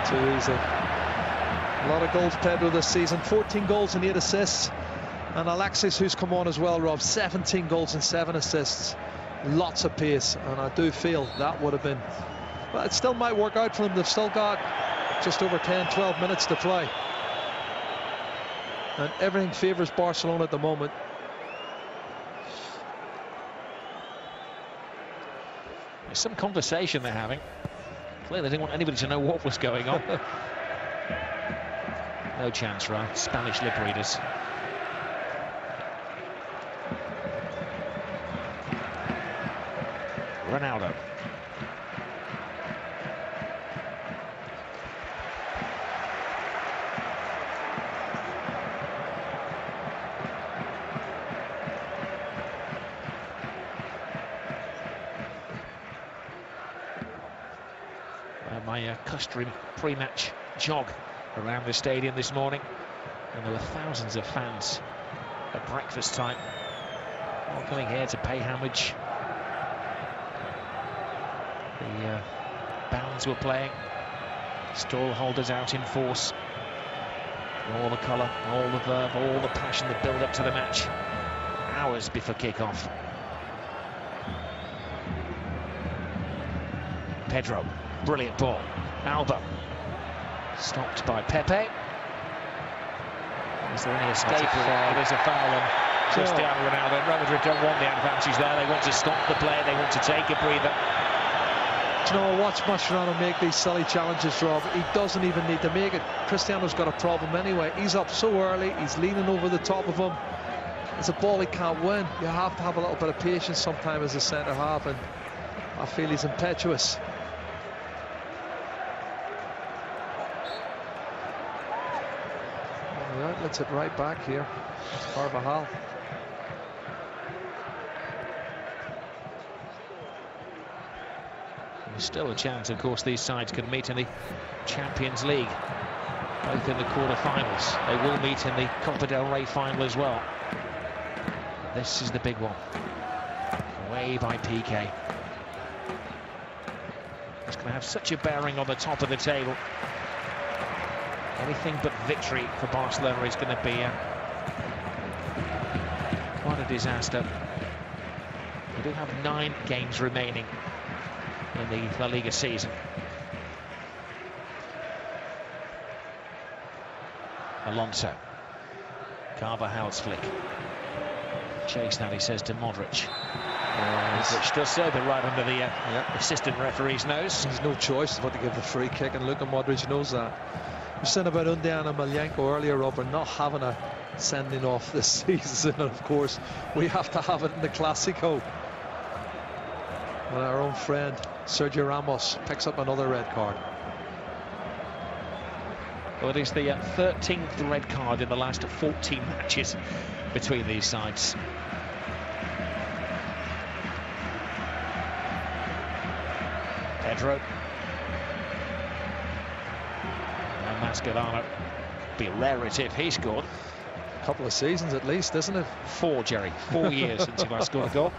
Too easy. A lot of goals, Pedro, this season. 14 goals and 8 assists. And Alexis, who's come on as well, Rob, 17 goals and 7 assists. Lots of pace, and I do feel that would have been... Well, it still might work out for them. They've still got just over 10-12 minutes to play. And everything favours Barcelona at the moment. There's some conversation they're having. Clearly they didn't want anybody to know what was going on. No chance for our Spanish lip readers. Ronaldo. My customary pre-match jog around the stadium this morning, and there were thousands of fans at breakfast time, all coming here to pay homage. The bands were playing, stall holders out in force. All the colour, all the verve, all the passion that build up to the match. Hours before kick-off. Pedro, brilliant ball. Alba, stopped by Pepe. Is there any escape? There's a foul on Cristiano Ronaldo. Real Madrid don't want the advantage there. They want to stop the play. They want to take a breather. Do you know, I watch Mascherano make these silly challenges, Rob. He doesn't even need to make it. Cristiano's got a problem anyway. He's up so early. He's leaning over the top of him. It's a ball he can't win. You have to have a little bit of patience sometimes as a centre half, and I feel he's impetuous. The outlet's it right back here. It's Carvajal. There's still a chance, of course, these sides can meet in the Champions League, both in the quarter-finals. They will meet in the Copa del Rey final as well. This is the big one. Away by Piqué. It's going to have such a bearing on the top of the table. Anything but victory for Barcelona is going to be quite a disaster. We do have 9 games remaining in the La Liga season. Alonso. Carvajal's flick. Chase that, he says to Modric. Which does so, but right under the assistant referee's nose. There's no choice but to give the free kick, and Luka Modric knows that. We said about Undian and Malyanko earlier, Robert, not having a sending off this season, and of course we have to have it in the Clásico. And our own friend Sergio Ramos picks up another red card. Well, it is the 13th red card in the last 14 matches between these sides. Pedro. And Mascherano. Be rare if he scored. A couple of seasons at least, isn't it? 4, Jerry. 4 years since he last scored a goal.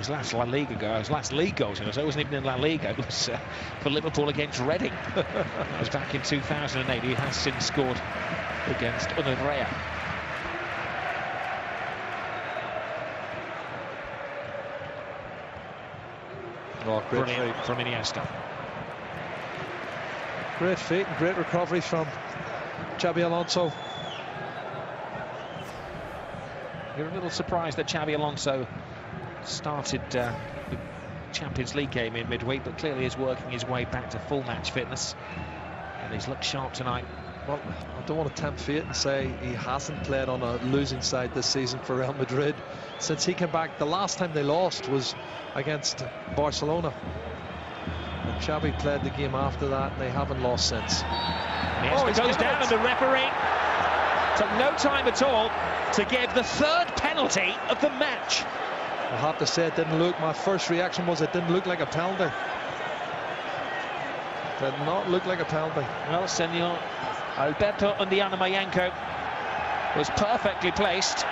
His last La Liga goal, his last league goal, so it wasn't even in La Liga, it was for Liverpool against Reading. That was back in 2008. He has since scored against Univrea. Oh, great Brilliant feat from Iniesta. Great feat and great recovery from Xabi Alonso. You're a little surprised that Xabi Alonso started the Champions League game in midweek, but clearly is working his way back to full match fitness, and he's looked sharp tonight. Well, I don't want to tempt fate and say he hasn't played on a losing side this season for Real Madrid. Since he came back, the last time they lost was against Barcelona. And Xabi played the game after that, and they haven't lost since. Yes, it goes down, and the referee took no time at all to give the third penalty of the match. I have to say, it didn't look, my first reaction was it didn't look like a penalty. Did not look like a penalty. Well, Senor Alberto Undiana-Mayenko was perfectly placed,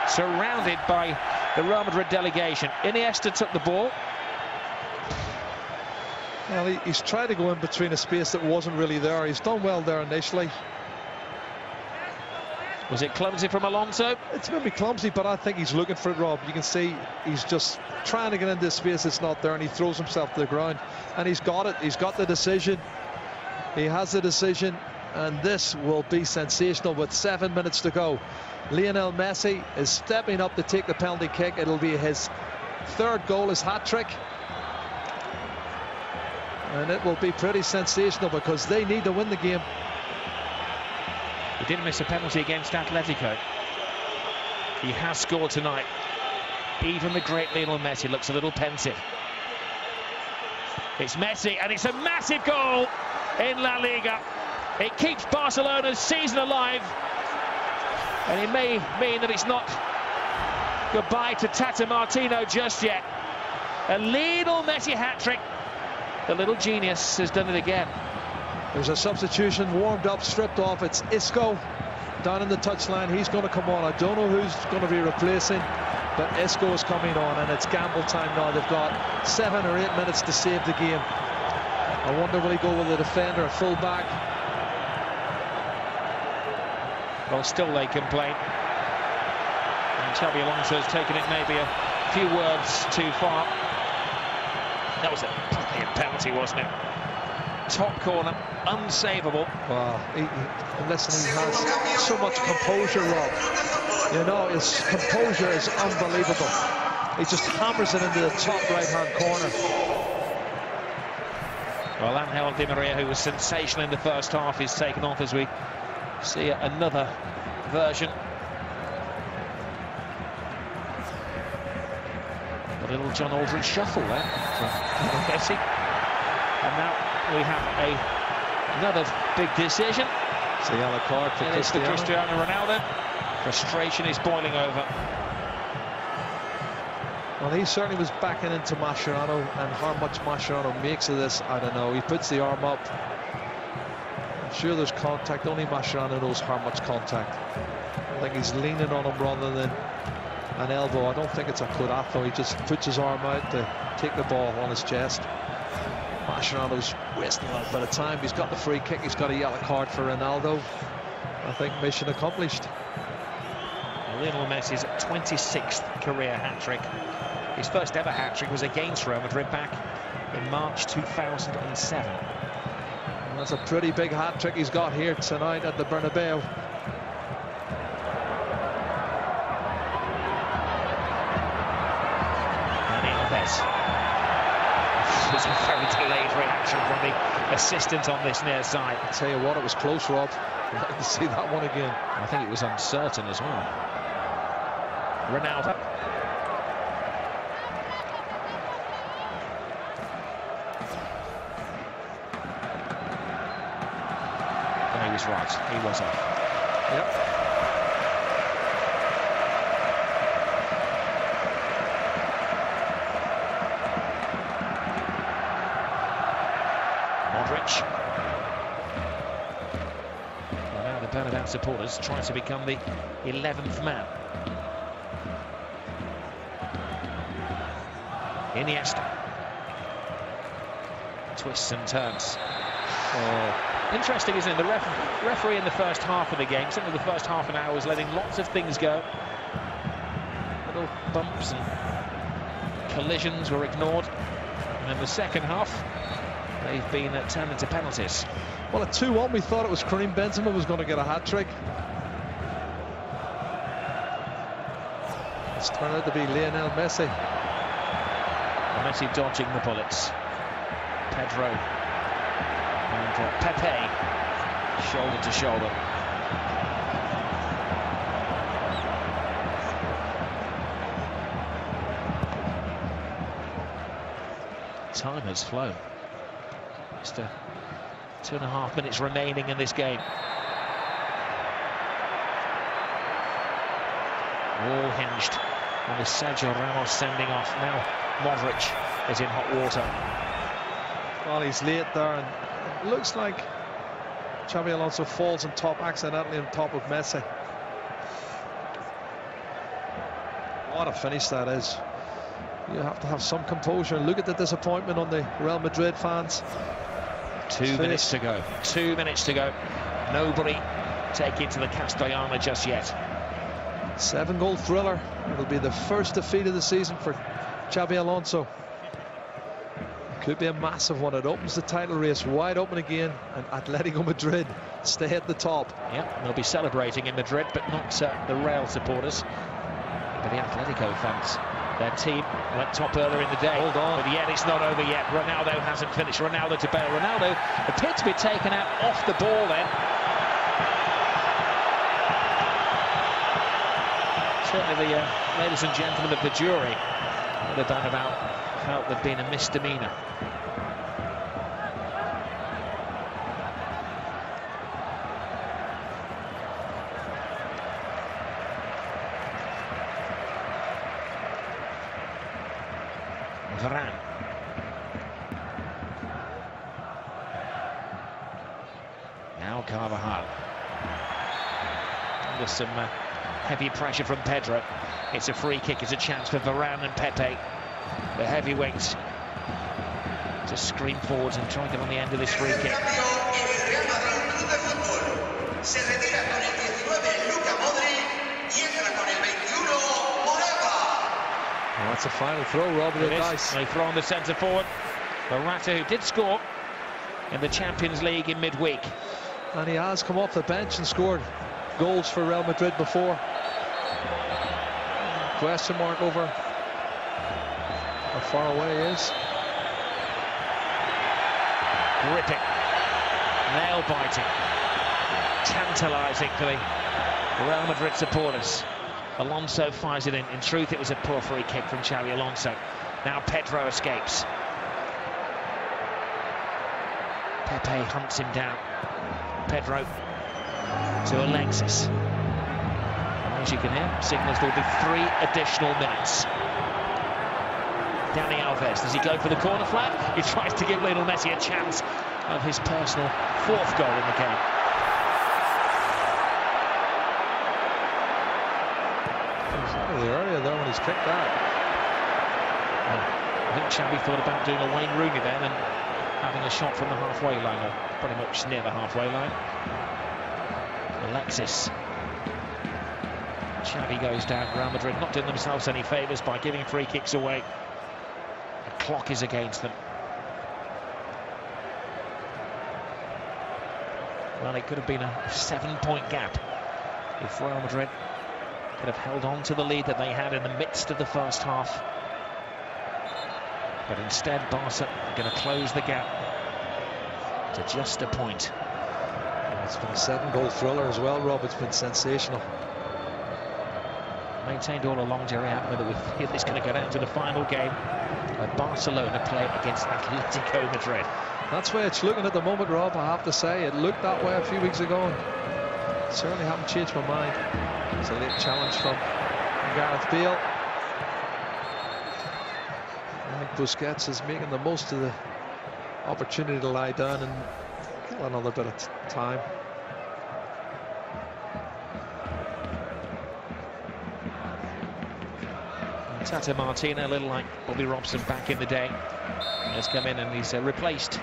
surrounded by the Real Madrid delegation. Iniesta took the ball. Well, he's tried to go in between a space that wasn't really there. He's done well there initially. Was it clumsy from Alonso? It's maybe clumsy, but I think he's looking for it, Rob. You can see he's just trying to get into space that's not there, and he throws himself to the ground. And he's got it. He's got the decision. He has the decision, and this will be sensational with 7 minutes to go. Lionel Messi is stepping up to take the penalty kick. It'll be his third goal, his hat-trick. And it will be pretty sensational because they need to win the game. He didn't miss a penalty against Atletico. He has scored tonight. Even the great Lionel Messi looks a little pensive. It's Messi, and it's a massive goal in La Liga. It keeps Barcelona's season alive, and it may mean that it's not goodbye to Tata Martino just yet. A Lionel Messi hat-trick. The little genius has done it again. There's a substitution, warmed up, stripped off. It's Isco down in the touchline. He's going to come on. I don't know who's going to be replacing, but Isco is coming on, and it's gamble time now. They've got 7 or 8 minutes to save the game. I wonder will he go with a defender, a full-back? Well, still they complain. And Xabi Alonso has taken it maybe a few words too far. That was a brilliant penalty, wasn't it? Top corner, unsavable. Wow, listen, he has so much composure, Rob. You know, his composure is unbelievable. He just hammers it into the top right-hand corner. Well, Angel Di Maria, who was sensational in the first half, is taken off as we see another version. A little John Aldridge shuffle there from Messi. And now we have another big decision. It's a yellow card for Cristiano Ronaldo. Frustration is boiling over. Well, he certainly was backing into Mascherano, and how much Mascherano makes of this, I don't know. He puts the arm up. I'm sure there's contact. Only Mascherano knows how much contact. I think he's leaning on him rather than an elbow. I don't think it's a codazo. He just puts his arm out to take the ball on his chest. Mascherano's wasting a little bit of time. He's got the free kick. He's got a yellow card for Ronaldo. I think mission accomplished. Lionel Messi's 26th career hat-trick. His first ever hat-trick was against Real Madrid back in March 2007. And that's a pretty big hat-trick he's got here tonight at the Bernabeu. There's a very delayed reaction from the assistant on this near side. I tell you what, it was close, Rob. I'd like to see that one again. I think it was uncertain as well. Ronaldo. And he was right. He was off. Yep. Well, now the Bernabeu supporters try to become the 11th man. Iniesta. Twists and turns. Interesting, isn't it? The referee in the first half of the game, certainly the first half an hour, was letting lots of things go. Little bumps and collisions were ignored. And in the second half, they've been turned into penalties. Well, at 2-1, we thought it was Karim Benzema was going to get a hat-trick. It's turned out to be Lionel Messi. Messi dodging the bullets. Pedro and Pepe, shoulder to shoulder. Time has flown. Just 2.5 minutes remaining in this game. All hinged on the Sergio Ramos sending off. Now Modric is in hot water. Well, he's late there, and it looks like Xabi Alonso falls on top, accidentally on top of Messi. What a finish that is. You have to have some composure. Look at the disappointment on the Real Madrid fans. 2 minutes to go. 2 minutes to go. Nobody taking to the Castellana just yet. 7-goal thriller. It'll be the first defeat of the season for Xabi Alonso. Could be a massive one. It opens the title race wide open again, and Atletico Madrid stay at the top. Yeah, they'll be celebrating in Madrid, but not the Real supporters, but the Atletico fans. Their team went top earlier in the day. Hold on. But yet it's not over yet. Ronaldo hasn't finished. Ronaldo to bail. Ronaldo appeared to be taken out off the ball then. Certainly the ladies and gentlemen of the jury would have done about, felt there'd been a misdemeanor. Varane. Now Carvajal. Under some heavy pressure from Pedro. It's a free kick, it's a chance for Varane and Pepe, the heavyweights, to scream forwards and try and get on the end of this free kick. Well, that's a final throw, Robert. Nice. They throw on the centre forward. Morata, who did score in the Champions League in midweek. And he has come off the bench and scored goals for Real Madrid before. Question mark over how far away he is. Gripping, nail-biting, tantalising for the Real Madrid supporters. Alonso fires it in. In truth, it was a poor free kick from Xabi Alonso. Now Pedro escapes. Pepe hunts him down. Pedro to Alexis. And as you can hear, signals there will be 3 additional minutes. Dani Alves, does he go for the corner flag? He tries to give Lionel Messi a chance of his personal 4th goal in the game. Earlier there when he's kicked that. I think Xavi thought about doing a Wayne Rooney then and having a shot from the halfway line, or pretty much near the halfway line. Alexis. Xavi goes down. Real Madrid not doing themselves any favours by giving free kicks away. The clock is against them. Well, it could have been a 7-point gap if Real Madrid could have held on to the lead that they had in the midst of the first half. But instead, Barca are going to close the gap to just a point. It's been a 7-goal thriller as well, Rob. It's been sensational. Maintained all along, Jerry, haven't we, that we feel it's going to go down to the final game where Barcelona play against Atletico Madrid. That's where it's looking at the moment, Rob. I have to say, it looked that way a few weeks ago. And certainly haven't changed my mind. It's a late challenge from Gareth Bale. I think Busquets is making the most of the opportunity to lie down and kill another bit of time. Tata Martino, a little like Bobby Robson back in the day, has come in and he's replaced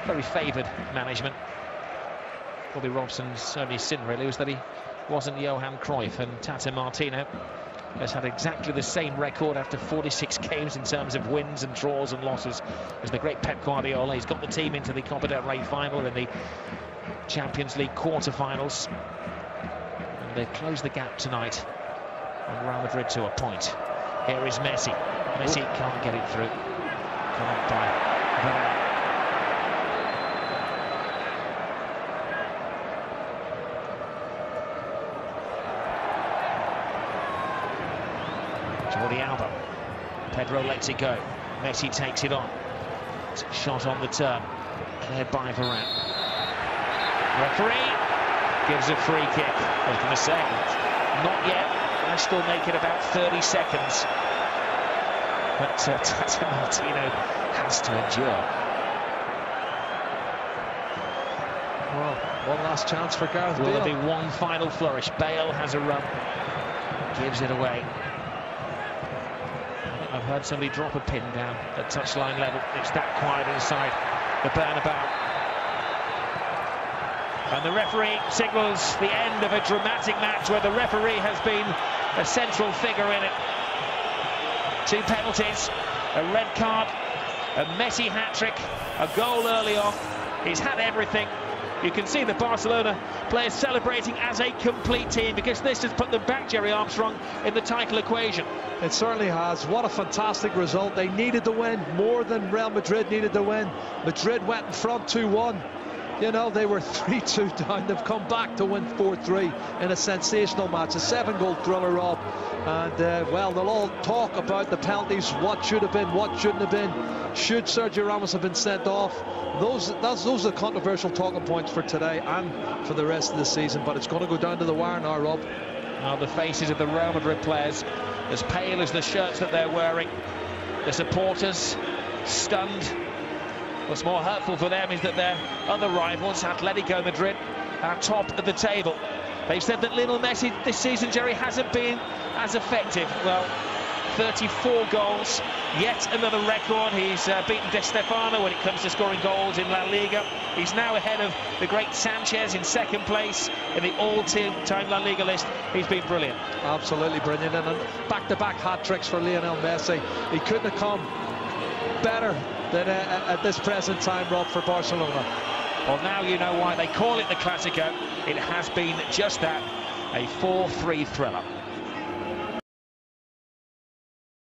very favoured management. Bobby Robson's only sin really was that he wasn't Johan Cruyff, and Tata Martino has had exactly the same record after 46 games in terms of wins and draws and losses as the great Pep Guardiola. He's got the team into the Copa del Rey final and the Champions League quarter-finals. And they've closed the gap tonight on Real Madrid to a point. Here is Messi. Messi can't get it through. Can't by. Jordi Alba. Pedro lets it go. Messi takes it on. It's a shot on the turn. Cleared by Varane. Referee gives a free kick. I was going to say, not yet. I still make it about 30 seconds. But Tata Martino has to endure. Well, one last chance for Gareth Bale. Will there be one final flourish? Bale has a run. Gives it away. I've heard somebody drop a pin down at touchline level. It's that quiet inside the Bernabeu. And the referee signals the end of a dramatic match where the referee has been a central figure in it. 2 penalties, a red card, a Messi hat-trick, a goal early on. He's had everything. You can see the Barcelona players celebrating as a complete team because this has put them back, Jerry Armstrong, in the title equation. It certainly has. What a fantastic result. They needed to win more than Real Madrid needed to win. Madrid went in front 2-1. You know, they were 3-2 down. They've come back to win 4-3 in a sensational match, a 7-goal thriller, Rob. And, well, they'll all talk about the penalties, what should have been, what shouldn't have been. Should Sergio Ramos have been sent off? Those are the controversial talking points for today and for the rest of the season. But it's going to go down to the wire now, Rob. Now the faces of the Real Madrid players, as pale as the shirts that they're wearing. The supporters stunned. What's more hurtful for them is that their other rivals, Atletico Madrid, are top of the table. They've said that Lionel Messi this season, Jerry, hasn't been as effective. Well, 34 goals, yet another record. He's beaten Di Stefano when it comes to scoring goals in La Liga. He's now ahead of the great Sanchez in second place in the all-time La Liga list. He's been brilliant. Absolutely brilliant. And back-to-back hat-tricks for Lionel Messi. He couldn't have come better than at this present time, Rob, for Barcelona. Well, now you know why they call it the Clásico. It has been just that, a 4-3 thriller.